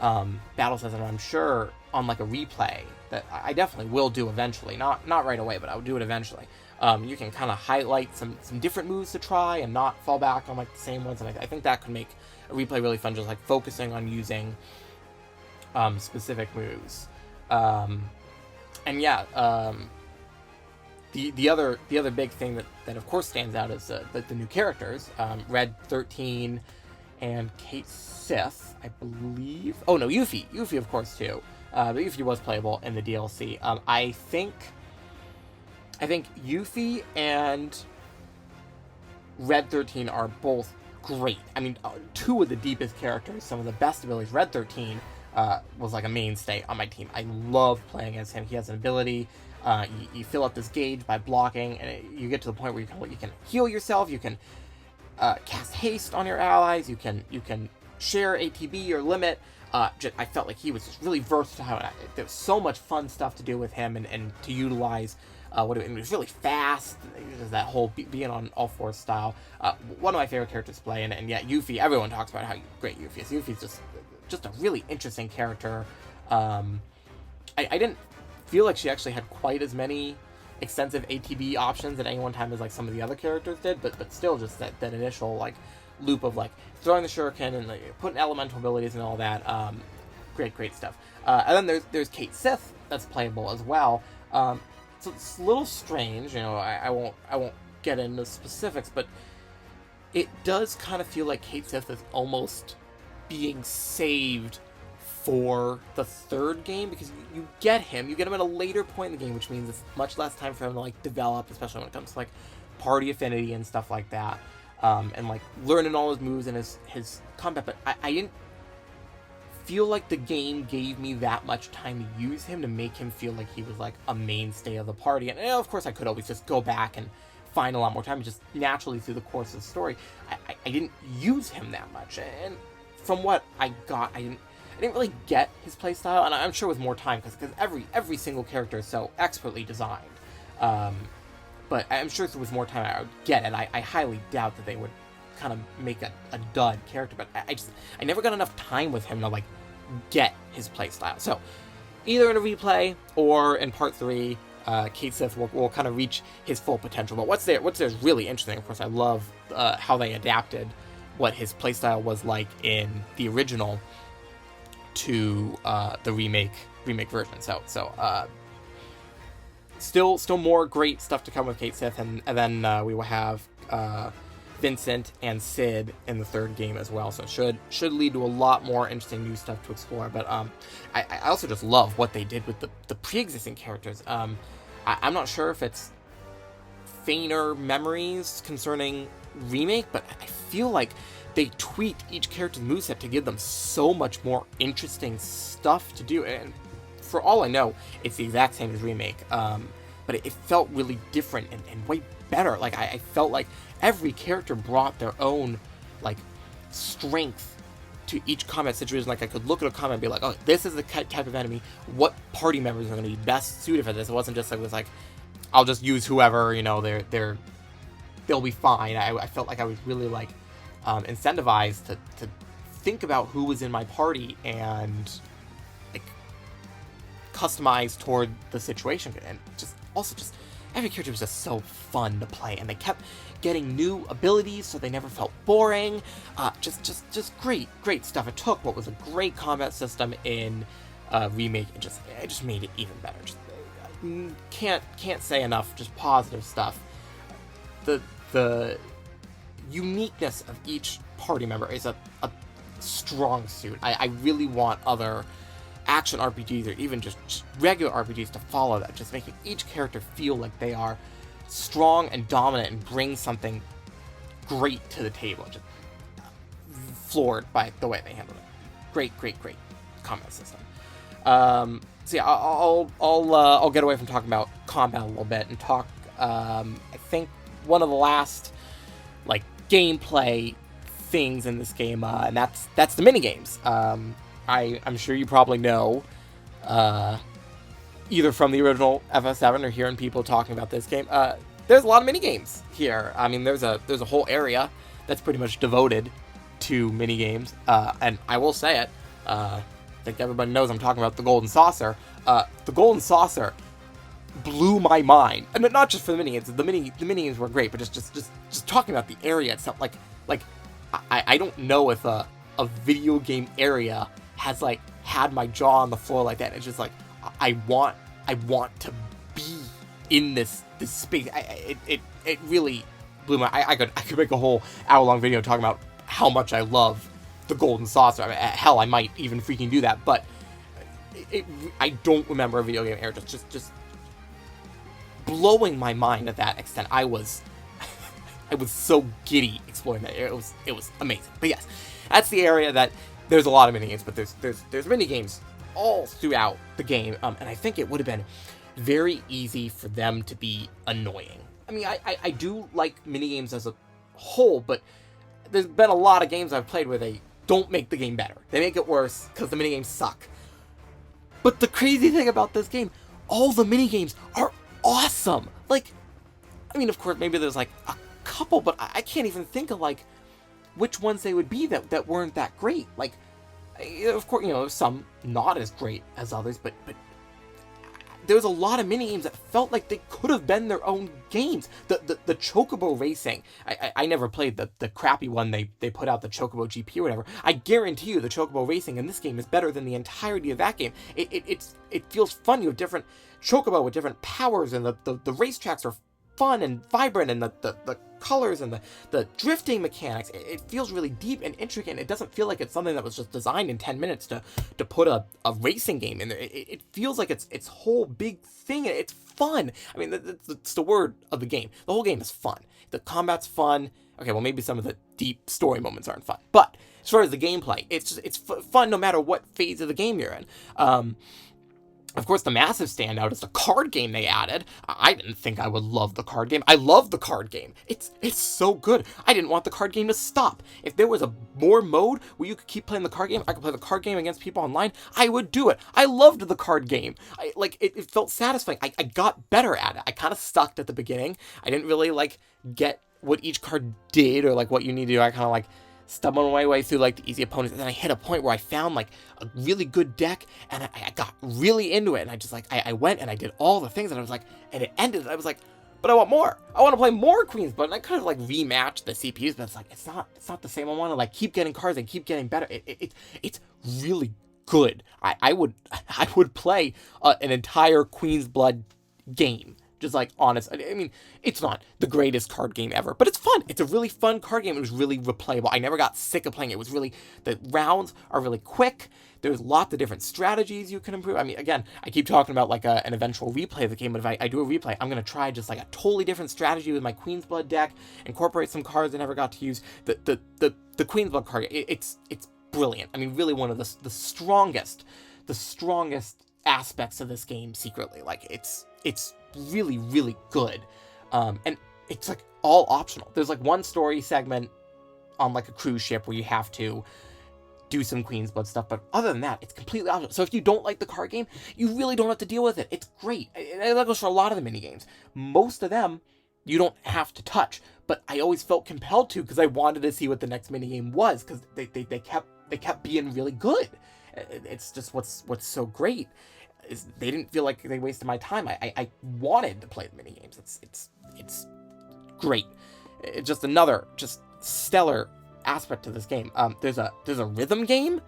battle system. And I'm sure on like a replay that I definitely will do eventually, not right away, but I'll do it eventually. You can kind of highlight some different moves to try and not fall back on like the same ones, and I think that could make a replay really fun, just like focusing on using specific moves. And yeah, the other big thing that of course stands out is the new characters, Red 13 and Kate Sith, I believe. Oh no, Yuffie of course too. But Yuffie was playable in the DLC. I think Yuffie and Red 13 are both great. I mean, two of the deepest characters, some of the best abilities. Red 13 was like a mainstay on my team. I love playing as him. He has an ability. You fill up this gauge by blocking, and you get to the point where you can heal yourself. You can cast haste on your allies. You can share ATB or limit. I felt like he was just really versatile. There was so much fun stuff to do with him and to utilize. It was really fast. That whole being on all fours style. One of my favorite characters to play, and yeah, Yuffie. Everyone talks about how great Yuffie is. Yuffie's just a really interesting character. I didn't feel like she actually had quite as many extensive ATB options at any one time as like some of the other characters did, but still just that initial like loop of like throwing the shuriken and like, putting elemental abilities and all that. Great stuff. And then there's Kate Sith that's playable as well. So it's a little strange, I won't get into specifics, but it does kind of feel like Kate Sith is almost being saved for the third game, because you get him at a later point in the game, which means it's much less time for him to like develop, especially when it comes to like party affinity and stuff like that, and like learning all his moves and his combat. But I didn't feel like the game gave me that much time to use him to make him feel like he was like a mainstay of the party. And of course I could always just go back and find a lot more time, just naturally through the course of the story. I didn't use him that much, and from what I got, I didn't really get his playstyle, and I'm sure with more time, because every single character is so expertly designed. But I'm sure if there was more time, I would get it. I highly doubt that they would kind of make a dud character, but I never got enough time with him to like get his playstyle. So either in a replay or in part 3, Kate Sith will kind of reach his full potential. But what's there is really interesting. Of course, I love how they adapted what his playstyle was like in the original to the remake version. So still more great stuff to come with Kate Sith, and then we will have Vincent and Sid in the third game as well. So should lead to a lot more interesting new stuff to explore. But I also just love what they did with the pre-existing characters. I'm not sure if it's fainter memories concerning remake, but I feel like they tweaked each character's moveset to give them so much more interesting stuff to do. And for all I know, it's the exact same as remake, but it felt really different and way better. Like I felt like every character brought their own like strength to each combat situation. Like I could look at a combat and be like, oh, this is the type of enemy. What party members are going to be best suited for this? It wasn't just like, it was like, I'll just use whoever, they'll be fine. I felt like I was really like incentivized to think about who was in my party and customized toward the situation, and just every character was just so fun to play, and they kept getting new abilities, so they never felt boring. Just great stuff. It took what was a great combat system in Remake, and it just made it even better. Just can't say enough just positive stuff. The uniqueness of each party member is a strong suit. I really want other action RPGs, or even just regular RPGs, to follow that, just making each character feel like they are strong and dominant and bring something great to the table. Just floored by the way they handled it. Great combat system. So yeah, I'll get away from talking about combat a little bit and talk. I think one of the last like gameplay things in this game, and that's the minigames. I'm sure you probably know, either from the original FF7 or hearing people talking about this game, there's a lot of minigames here. I mean, there's a whole area that's pretty much devoted to minigames, and I will say it, I think everybody knows I'm talking about the Golden Saucer. The Golden Saucer blew my mind, and not just for the minigames. The minigames were great, but just talking about the area itself, like I don't know if a video game area has like had my jaw on the floor like that. It's just like I want to be in this space. It really blew my. I could make a whole hour-long video talking about how much I love the Golden Saucer. I mean, hell, I might even freaking do that. But I don't remember a video game area just blowing my mind at that extent. I was so giddy exploring that. It was amazing. But yes, that's the area that there's a lot of minigames, but there's minigames all throughout the game, and I think it would have been very easy for them to be annoying. I mean, I do like minigames as a whole, but there's been a lot of games I've played where they don't make the game better. They make it worse because the minigames suck. But the crazy thing about this game, all the minigames are awesome. Like, I mean, of course, maybe there's like a couple, but I can't even think of like which ones they would be that weren't that great. Like, of course, you know, some not as great as others, but there was a lot of minigames that felt like they could have been their own games. The Chocobo Racing, I never played the crappy one they put out, the Chocobo GP or whatever. I guarantee you the Chocobo Racing in this game is better than the entirety of that game. It feels fun. You have different Chocobo with different powers, and the racetracks are fun and vibrant, and the colors and the drifting mechanics, it feels really deep and intricate, and it doesn't feel like it's something that was just designed in 10 minutes to put a racing game in there. It feels like it's whole big thing, and it's fun. I mean, it's the word of the game. The whole game is fun. The combat's fun. Okay, well, maybe some of the deep story moments aren't fun, but as far as the gameplay, it's fun no matter what phase of the game you're in. Of course, the massive standout is the card game they added. I didn't think I would love the card game. I love the card game. It's so good. I didn't want the card game to stop. If there was a more mode where you could keep playing the card game, I could play the card game against people online, I would do it. I loved the card game. It felt satisfying. I got better at it. I kind of sucked at the beginning. I didn't really get what each card did, or what you need to do. I kind of stumbled my way through the easy opponents, and then I hit a point where I found a really good deck, and I got really into it, and I just I went and I did all the things, and I was and it ended, and I was but I want more. I want to play more Queen's Blood, and I could have rematched the CPUs, but it's not the same. I want to keep getting cards and keep getting better. It's really good. I would play an entire Queen's Blood game. Just honest. I mean, it's not the greatest card game ever, but it's fun. It's a really fun card game. It was really replayable. I never got sick of playing it. It was really, the rounds are really quick. There's lots of different strategies you can improve. I mean, again, I keep talking about an eventual replay of the game, but if I do a replay, I'm going to try just a totally different strategy with my Queen's Blood deck, incorporate some cards I never got to use. The Queen's Blood card, it's brilliant. I mean, really one of the strongest aspects of this game secretly. It's really, really good. And it's all optional. There's one story segment on a cruise ship where you have to do some Queen's Blood stuff, but other than that, it's completely optional. So if you don't like the card game, you really don't have to deal with it. It's great. And that goes for a lot of the minigames. Most of them, you don't have to touch, but I always felt compelled to, because I wanted to see what the next minigame was, because they kept being really good. It's just what's so great. they didn't feel like they wasted my time. I wanted to play the mini games. It's great. It's just another stellar aspect to this game. There's a rhythm game.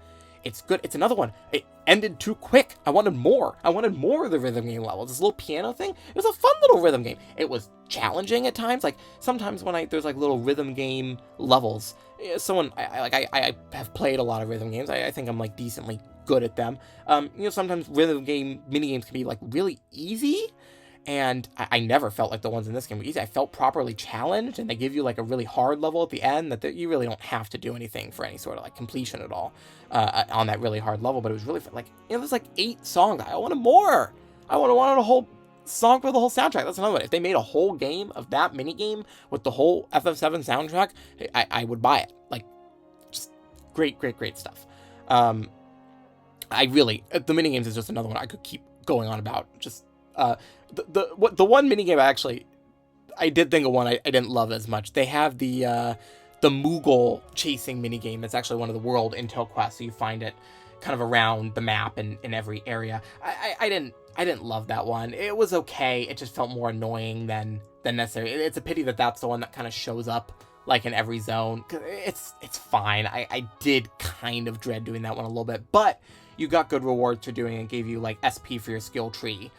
It's good. It's another one. It ended too quick. I wanted more. I wanted more of the rhythm game levels. This little piano thing. It was a fun little rhythm game. It was challenging at times. Like sometimes when there's like little rhythm game levels. I have played a lot of rhythm games. I think I'm like decently good at them. Sometimes rhythm game mini games can be like really easy. And I never felt like the ones in this game were easy. I felt properly challenged, and they give you like a really hard level at the end that you really don't have to do anything for any sort of like completion at all on that really hard level. But it was really fun. Like, there's like 8 songs. I wanted more. I wanted a whole song for the whole soundtrack. That's another one. If they made a whole game of that mini game with the whole FF7 soundtrack, I would buy it. Like, just great stuff. The mini games is just another one I could keep going on about. Just the one minigame I did think of one I didn't love as much. They have the Moogle chasing minigame. It's actually one of the world intel quests, so you find it kind of around the map and in every area. I didn't love that one. It was okay. It just felt more annoying than necessary. It's a pity that that's the one that kind of shows up like in every zone. It's fine. I did kind of dread doing that one a little bit, but you got good rewards for doing it. Gave you like SP for your skill tree.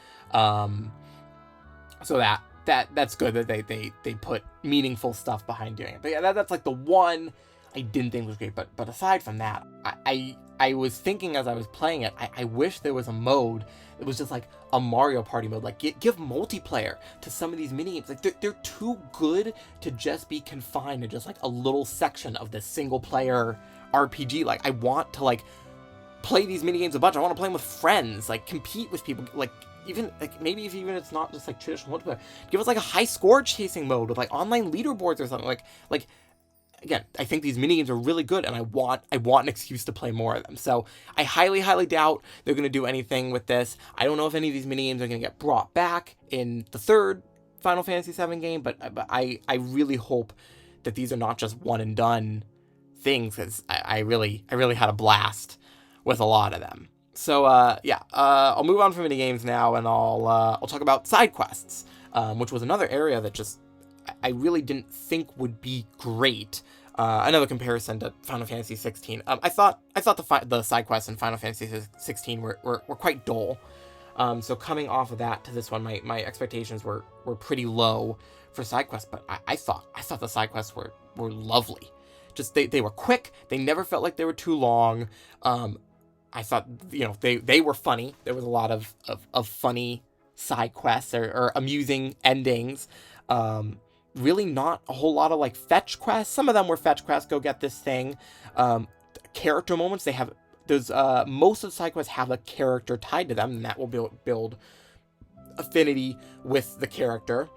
So that's good that they put meaningful stuff behind doing it. But yeah, that's like the one I didn't think was great. But aside from that, I was thinking as I was playing it, I wish there was a mode that was just like a Mario Party mode. Like give multiplayer to some of these minigames. Like they're too good to just be confined to just like a little section of this single player RPG. Like I want to like play these minigames a bunch. I want to play them with friends, like compete with people, like even like maybe if even it's not just like traditional multiplayer, give us like a high score chasing mode with like online leaderboards or something. Like again, I think these minigames are really good, and I want an excuse to play more of them. So I highly doubt they're gonna do anything with this. I don't know if any of these minigames are gonna get brought back in the third Final Fantasy VII game, but I really hope that these are not just one and done things, because I really had a blast with a lot of them. So I'll move on from minigames now, and I'll talk about side quests, which was another area that just I really didn't think would be great. Another comparison to Final Fantasy 16. I thought the side quests in Final Fantasy 16 were quite dull. So coming off of that to this one, my expectations were pretty low for side quests, but I thought the side quests were lovely. Just they were quick. They never felt like they were too long. I thought, they were funny. There was a lot of funny side quests or amusing endings. Really not a whole lot of like fetch quests. Some of them were fetch quests. Go get this thing. Character moments. There's most of the side quests have a character tied to them, and that will build affinity with the character.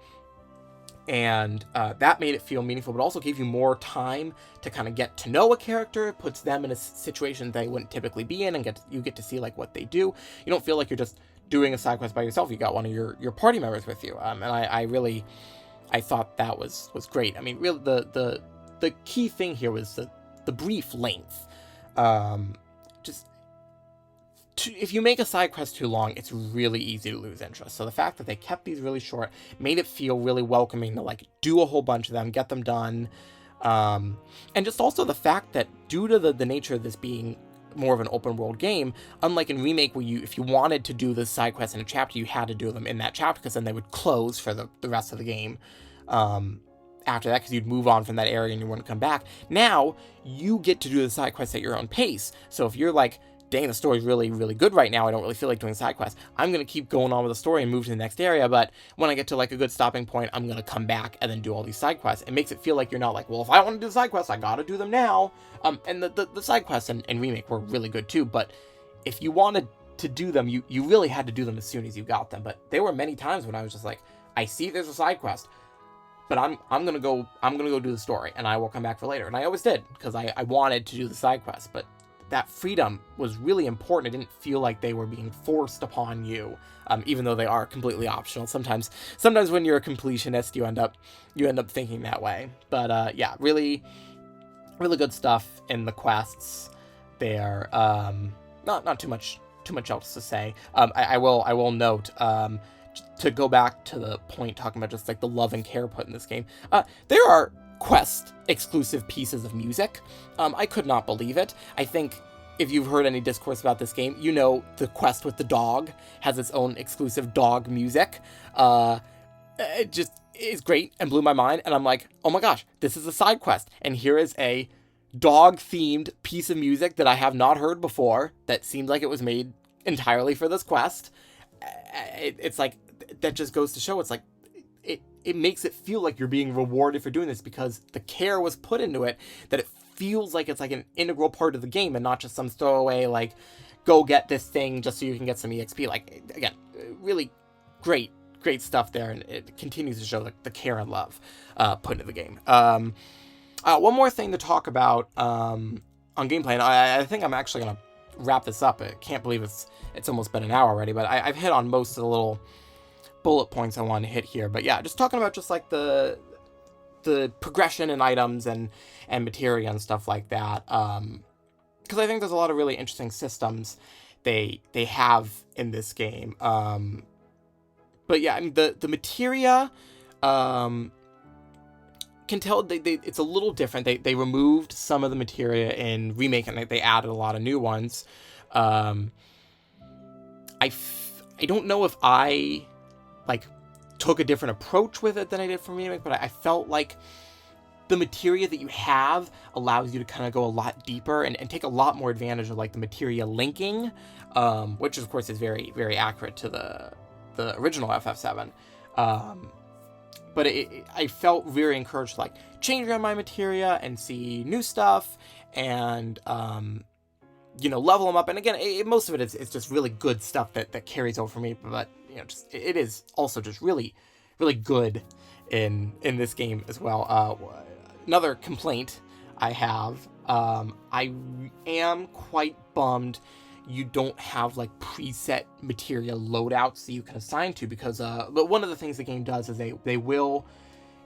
And that made it feel meaningful, but also gave you more time to kind of get to know a character. It puts them in a situation they wouldn't typically be in, and you get to see like what they do. You don't feel like you're just doing a side quest by yourself. You got one of your party members with you. And I thought that was great. I mean, really, the key thing here was the brief length. If you make a side quest too long, it's really easy to lose interest. So the fact that they kept these really short made it feel really welcoming to like do a whole bunch of them, get them done. And just also the fact that due to the nature of this being more of an open world game, unlike in Remake where if you wanted to do the side quests in a chapter, you had to do them in that chapter, because then they would close for the rest of the game. After that, because you'd move on from that area and you wouldn't come back. Now you get to do the side quests at your own pace. So if you're like, dang, the story's really, really good right now, I don't really feel like doing side quests, I'm going to keep going on with the story and move to the next area, but when I get to like a good stopping point, I'm going to come back and then do all these side quests. It makes it feel like you're not like, well, if I want to do the side quests, I got to do them now. And the side quests in Remake were really good too, but if you wanted to do them, you really had to do them as soon as you got them. But there were many times when I was just like, I see there's a side quest, but I'm gonna go do the story, and I will come back for later. And I always did, because I wanted to do the side quest, but that freedom was really important. It didn't feel like they were being forced upon you, even though they are completely optional. Sometimes when you're a completionist, you end up thinking that way. But yeah, really, really good stuff in the quests. They are not too much too much else to say. I will note, to go back to the point talking about just like the love and care put in this game. There are Quest exclusive pieces of music. I could not believe it. I think if you've heard any discourse about this game, you know the quest with the dog has its own exclusive dog music. It just is great and blew my mind. And I'm like, oh my gosh, this is a side quest. And here is a dog-themed piece of music that I have not heard before that seemed like it was made entirely for this quest. It's like, that just goes to show, it's like, it makes it feel like you're being rewarded for doing this because the care was put into it, that it feels like it's like an integral part of the game and not just some throwaway, like, go get this thing just so you can get some EXP. Like, again, really great stuff there, and it continues to show the care and love put into the game. One more thing to talk about on gameplay, and I think I'm actually going to wrap this up. I can't believe it's almost been an hour already, but I've hit on most of the little bullet points I want to hit here. But yeah, just talking about just like the progression in items and materia and stuff like that, because I think there's a lot of really interesting systems they have in this game. But yeah, I mean, the materia, can tell it's a little different. They removed some of the materia in Remake, and they added a lot of new ones. I don't know if I like took a different approach with it than I did for Remake, but I felt like the materia that you have allows you to kind of go a lot deeper and take a lot more advantage of like the materia linking, which of course is very, very accurate to the original FF7. But I felt very encouraged to like change around my materia and see new stuff and, level them up. And again, most of it is just really good stuff that carries over for me. But, it is also just really, really good in this game as well. Another complaint I have, I am quite bummed you don't have like preset materia loadouts that you can assign to, because but one of the things the game does is they will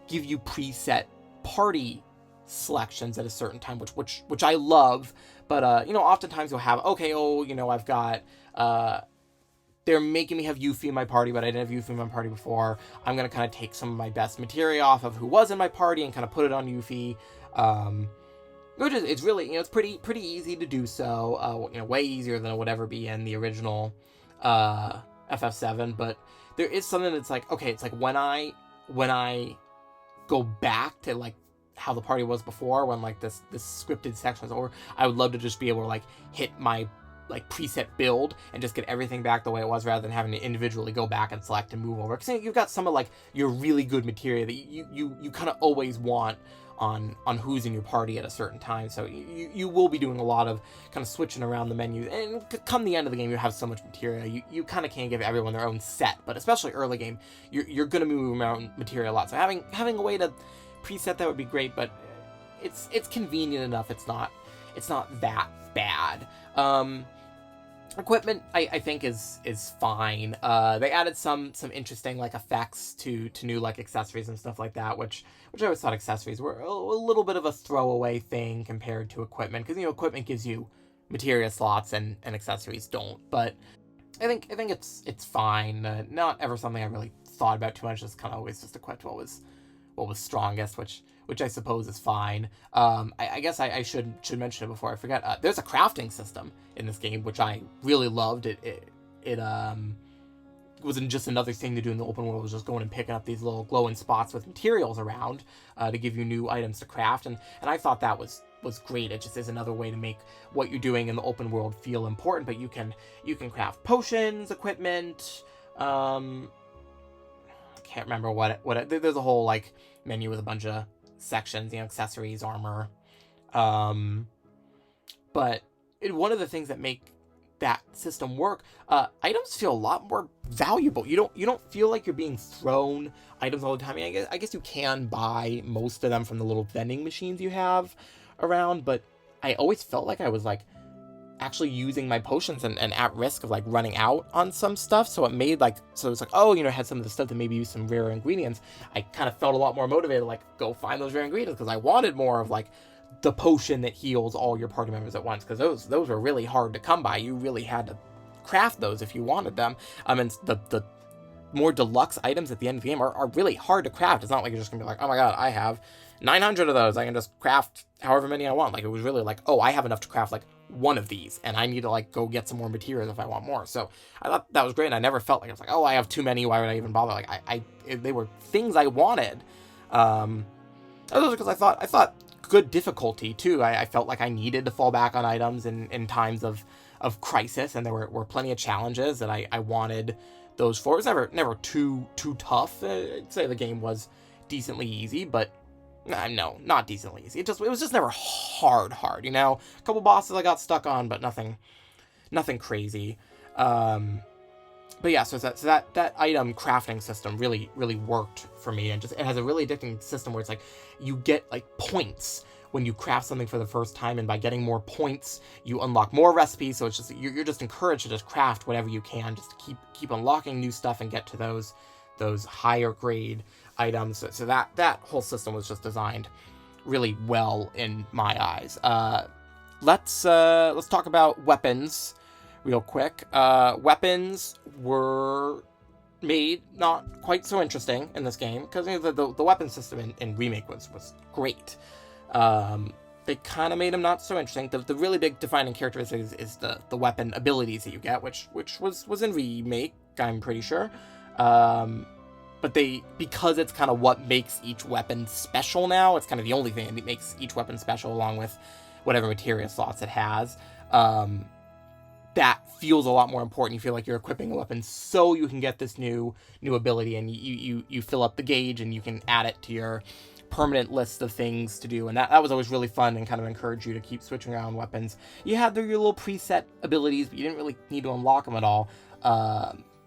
give you preset party selections at a certain time, which I love, but oftentimes you'll have, I've got they're making me have Yuffie in my party, but I didn't have Yuffie in my party before. I'm gonna kind of take some of my best materia off of who was in my party and kind of put it on Yuffie. Which is, it's really, it's pretty easy to do so, way easier than it would ever be in the original FF7, but there is something that's like, okay, it's like when I go back to like how the party was before, when like this scripted section is over, I would love to just be able to like hit my like preset build and just get everything back the way it was, rather than having to individually go back and select and move over. Because you've got some of like your really good materia that you kind of always want on who's in your party at a certain time, so you will be doing a lot of kind of switching around the menu, and come the end of the game you have so much materia, you kind of can't give everyone their own set, but especially early game you're going to move around materia a lot, so having a way to preset that would be great, but it's convenient enough. It's not that bad. Equipment, I think is fine. They added some interesting like effects to new like accessories and stuff like that, which I always thought accessories were a little bit of a throwaway thing compared to equipment, because equipment gives you materia slots and accessories don't. But I think it's fine. Not ever something I really thought about too much. Just kind of always just equipped what was strongest, which I suppose is fine. I guess I should mention it before I forget. There's a crafting system in this game, which I really loved. It wasn't just another thing to do in the open world. It was just going and picking up these little glowing spots with materials around to give you new items to craft, and I thought that was great. It just is another way to make what you're doing in the open world feel important. But you can craft potions, equipment. I can't remember what there's a whole like menu with a bunch of sections, accessories, armor. But one of the things that make that system work, items feel a lot more valuable. You don't feel like you're being thrown items all the time. I mean, I guess you can buy most of them from the little vending machines you have around, but I always felt like I was like actually using my potions and at risk of like running out on some stuff. So it made like, so it's like, it had some of the stuff that maybe use some rare ingredients. I kind of felt a lot more motivated to like go find those rare ingredients, because I wanted more of like the potion that heals all your party members at once, because those were really hard to come by. You really had to craft those if you wanted them. And the more deluxe items at the end of the game are really hard to craft. It's not like you're just gonna be like, oh my god, I have 900 of those, I can just craft however many I want. Like, it was really like, oh, I have enough to craft like one of these, and I need to like go get some more materials if I want more. So I thought that was great, and I never felt like I was like, oh, I have too many, why would I even bother? Like, they were things I wanted. Those because I thought good difficulty too. I felt like I needed to fall back on items in times of crisis, and there were plenty of challenges that I wanted those for. It was never too tough. I'd say the game was decently easy, but no, not decently easy. It was just never hard, you know? A couple bosses I got stuck on, but nothing crazy. But yeah, so that item crafting system really worked for me, and it has a really addicting system where it's like you get like points when you craft something for the first time, and by getting more points, you unlock more recipes. So it's just you're just encouraged to just craft whatever you can, just to keep unlocking new stuff and get to those higher grade items. So that whole system was just designed really well in my eyes. Let's talk about weapons real quick. Weapons were made not quite so interesting in this game, because the weapon system in Remake was great. They kind of made them not so interesting. The really big defining characteristic is the weapon abilities that you get, which was in Remake, I'm pretty sure. But because it's kind of what makes each weapon special now, it's kind of the only thing that makes each weapon special, along with whatever material slots it has. That feels a lot more important. You feel like you're equipping a weapon so you can get this new ability, and you fill up the gauge, and you can add it to your permanent list of things to do. And that was always really fun, and kind of encouraged you to keep switching around weapons. You had your little preset abilities, but you didn't really need to unlock them at all.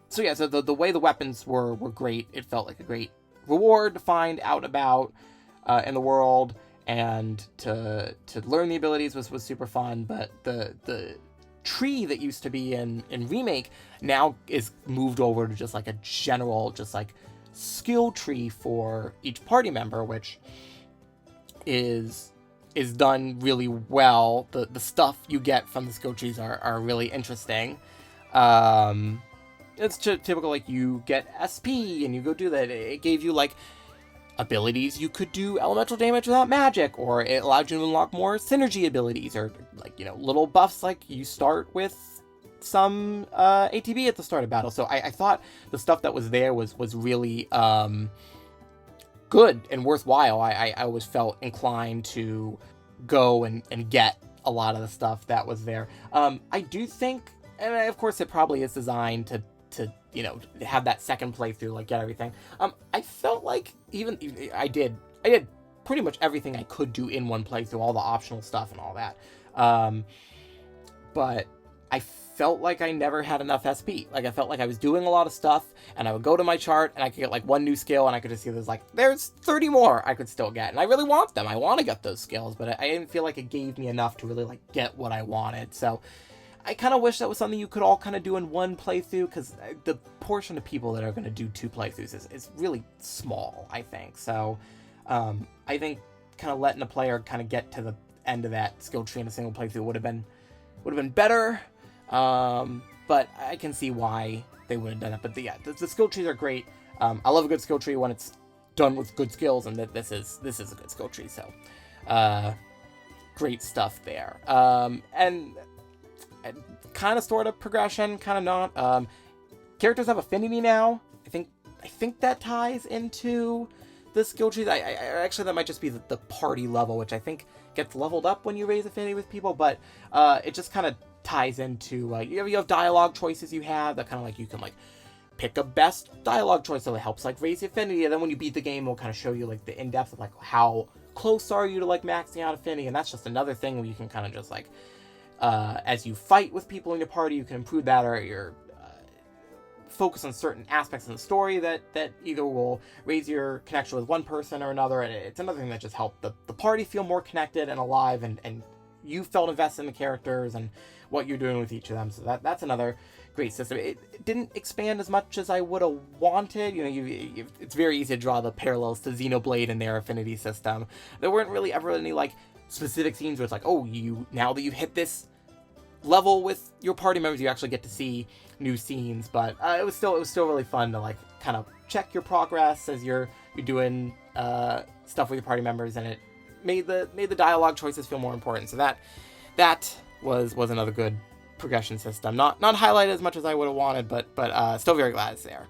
So yeah, so the way the weapons were great. It felt like a great reward to find out about in the world, and to learn the abilities was super fun. But the tree that used to be in Remake now is moved over to just like a general, just like skill tree for each party member, which is done really well. The stuff you get from the skill trees are really interesting. It's typical, like, you get SP and you go do that. It gave you like abilities you could do elemental damage without magic, or it allowed you to unlock more synergy abilities, or like, little buffs, like you start with some ATB at the start of battle. So I thought the stuff that was there was really good and worthwhile. I always felt inclined to go and get a lot of the stuff that was there. I do think, and of course it probably is designed to have that second playthrough, like, get everything. I felt like even I did pretty much everything I could do in one playthrough, all the optional stuff and all that. But I felt like I never had enough SP. Like, I felt like I was doing a lot of stuff, and I would go to my chart, and I could get like one new skill, and I could just see there's 30 more I could still get, and I really want them. I want to get those skills, but I didn't feel like it gave me enough to really like get what I wanted. So I kind of wish that was something you could all kind of do in one playthrough, because the portion of people that are going to do two playthroughs is really small, I think. So I think kind of letting a player kind of get to the end of that skill tree in a single playthrough would have been better. But I can see why they would have done it. But yeah, the skill trees are great. I love a good skill tree when it's done with good skills, and this is a good skill tree. So great stuff there. And kind of sort of progression, kind of not. Characters have affinity now. I think that ties into the skill trees. I actually, that might just be the party level, which I think gets leveled up when you raise affinity with people. But it just kind of ties into you have dialogue choices you have that kind of like you can like pick a best dialogue choice, so it helps like raise the affinity. And then when you beat the game, it'll kind of show you like the in-depth of like how close are you to like maxing out affinity. And that's just another thing where you can kind of just like as you fight with people in your party, you can improve that, or your focus on certain aspects of the story that either will raise your connection with one person or another. And it's another thing that just helped the party feel more connected and alive, and you felt invested in the characters and what you're doing with each of them. So that's another great system. It didn't expand as much as I would have wanted. It's very easy to draw the parallels to Xenoblade and their affinity system. There weren't really ever any like specific scenes where it's like, oh, now that you've hit this level with your party members. You actually get to see new scenes, but it was still really fun to like kind of check your progress as you're doing stuff with your party members, and it made the dialogue choices feel more important. So that was another good progression system. Not highlighted as much as I would have wanted, but still very glad it's there.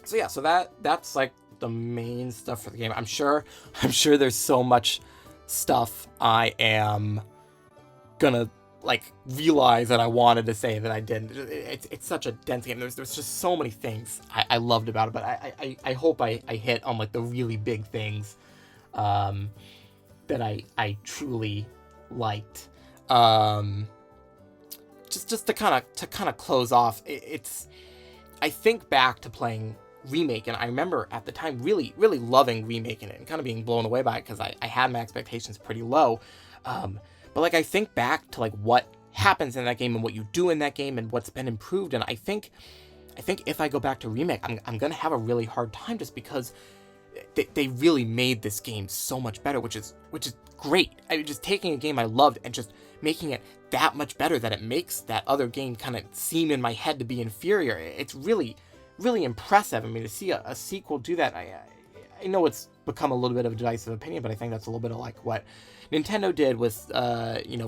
So yeah, so that's like the main stuff for the game. I'm sure there's so much stuff I am gonna like realize that I wanted to say that I didn't. It's such a dense game. There's just so many things I loved about it, but I hope I hit on like the really big things that I truly liked. Just to kind of close off, I think back to playing Remake, and I remember at the time really loving Remake and kind of being blown away by it because I had my expectations pretty low. But like I think back to like what happens in that game and what you do in that game and what's been improved, and I think if I go back to Remake, I'm gonna have a really hard time just because they really made this game so much better, which is great. I mean, just taking a game I loved and just making it that much better that it makes that other game kind of seem in my head to be inferior. It's really impressive. I mean, to see a sequel do that, I know it's become a little bit of a divisive opinion, but I think that's a little bit of like what Nintendo did with,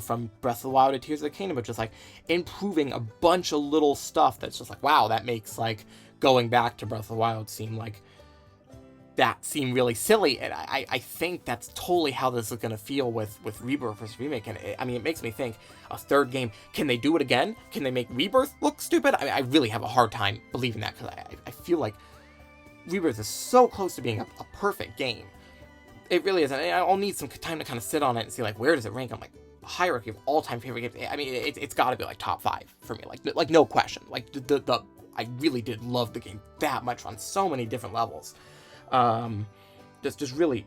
from Breath of the Wild to Tears of the Kingdom, but just like improving a bunch of little stuff that's just like, wow, that makes like going back to Breath of the Wild seem really silly. And I think that's totally how this is going to feel with Rebirth versus Remake. And it makes me think a third game, can they do it again? Can they make Rebirth look stupid? I really have a hard time believing that because I feel like Rebirth is so close to being a perfect game. It really is. And I'll need some time to kind of sit on it and see like, where does it rank on like hierarchy of all-time favorite games? I mean, it's got to be like top 5 for me. Like no question. Like I really did love the game that much on so many different levels. Just really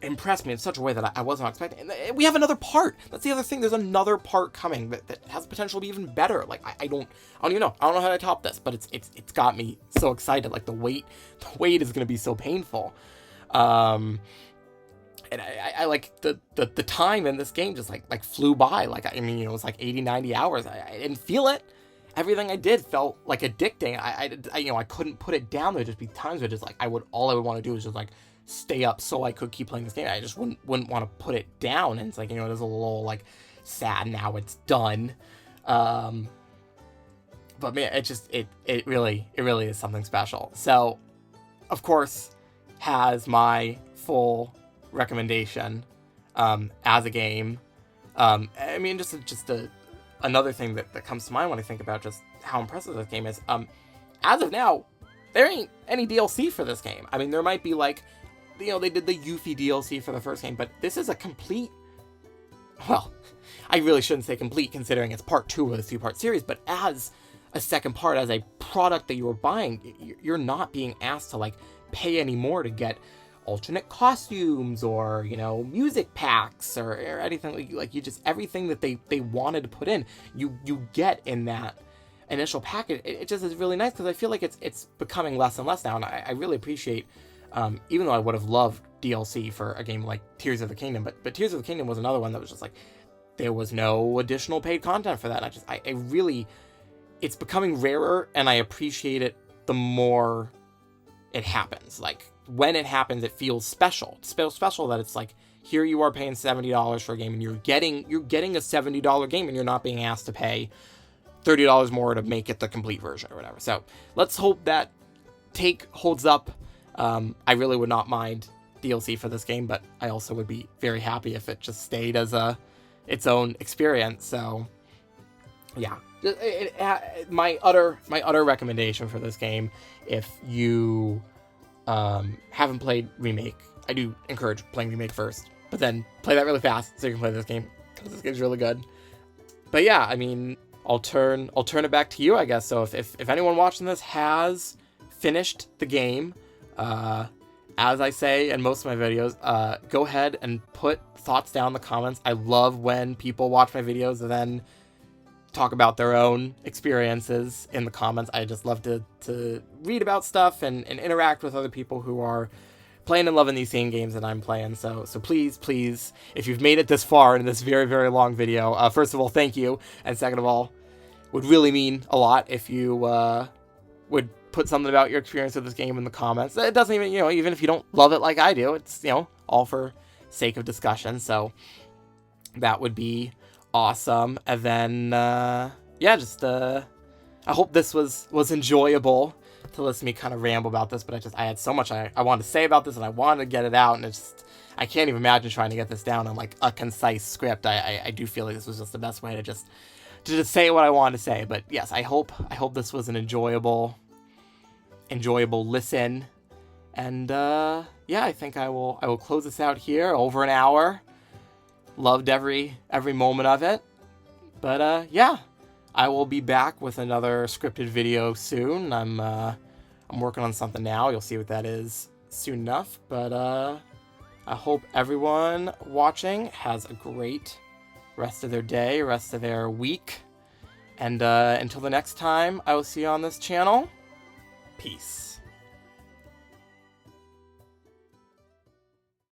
impressed me in such a way that I wasn't expecting. And we have another part. That's the other thing. There's another part coming that has potential to be even better. Like I don't even know. I don't know how to top this, but it's got me so excited. Like the wait is going to be so painful. And I like the time in this game just like flew by. Like, I mean, it was like 80, 90 hours. I didn't feel it. Everything I did felt like addicting. I couldn't put it down. There'd just be times where just like all I would want to do is just like stay up so I could keep playing this game. I just wouldn't want to put it down. And it's like, there's a little like sad now it's done. But man, it really is something special. So of course has my full recommendation as a game. I mean, just another thing that comes to mind when I think about just how impressive this game is, as of now, there ain't any DLC for this game. I mean, there might be like, they did the Yuffie DLC for the first game, but this is a complete, well, I really shouldn't say complete considering it's part 2 of a 3-part series, but as a second part, as a product that you are buying, you're not being asked to like pay any more to get alternate costumes or music packs or anything like you just everything that they wanted to put in you get in that initial package. It just is really nice because I feel like it's becoming less and less now, and I really appreciate, even though I would have loved DLC for a game like Tears of the Kingdom, but Tears of the Kingdom was another one that was just like there was no additional paid content for that. And I really, it's becoming rarer, and I appreciate it the more it happens. Like when it happens, it feels special. It feels special that it's like, here you are paying $70 for a game, and you're getting a $70 game, and you're not being asked to pay $30 more to make it the complete version or whatever. So let's hope that take holds up. I really would not mind DLC for this game, but I also would be very happy if it just stayed as its own experience. So yeah, my utter recommendation for this game, if you haven't played Remake, I do encourage playing Remake first, but then play that really fast so you can play this game, because this game's really good. But yeah, I mean, I'll turn it back to you, I guess. So if anyone watching this has finished the game, as I say in most of my videos, go ahead and put thoughts down in the comments. I love when people watch my videos and then talk about their own experiences in the comments. I just love to read about stuff and interact with other people who are playing and loving these same games that I'm playing. So please, if you've made it this far in this very, very long video, first of all, thank you. And second of all, would really mean a lot if you would put something about your experience with this game in the comments. It doesn't even, even if you don't love it like I do, it's, all for sake of discussion. So that would be awesome. And then, yeah, just, I hope this was enjoyable to listen to me kind of ramble about this, but I had so much I wanted to say about this, and I wanted to get it out, and I can't even imagine trying to get this down on, like, a concise script. I do feel like this was just the best way to just say what I wanted to say. But yes, I hope this was an enjoyable listen. And yeah, I think I will close this out here. Over an hour. Loved every moment of it. But yeah, I will be back with another scripted video soon. I'm working on something now. You'll see what that is soon enough. But I hope everyone watching has a great rest of their day, rest of their week. And until the next time I will see you on this channel, peace.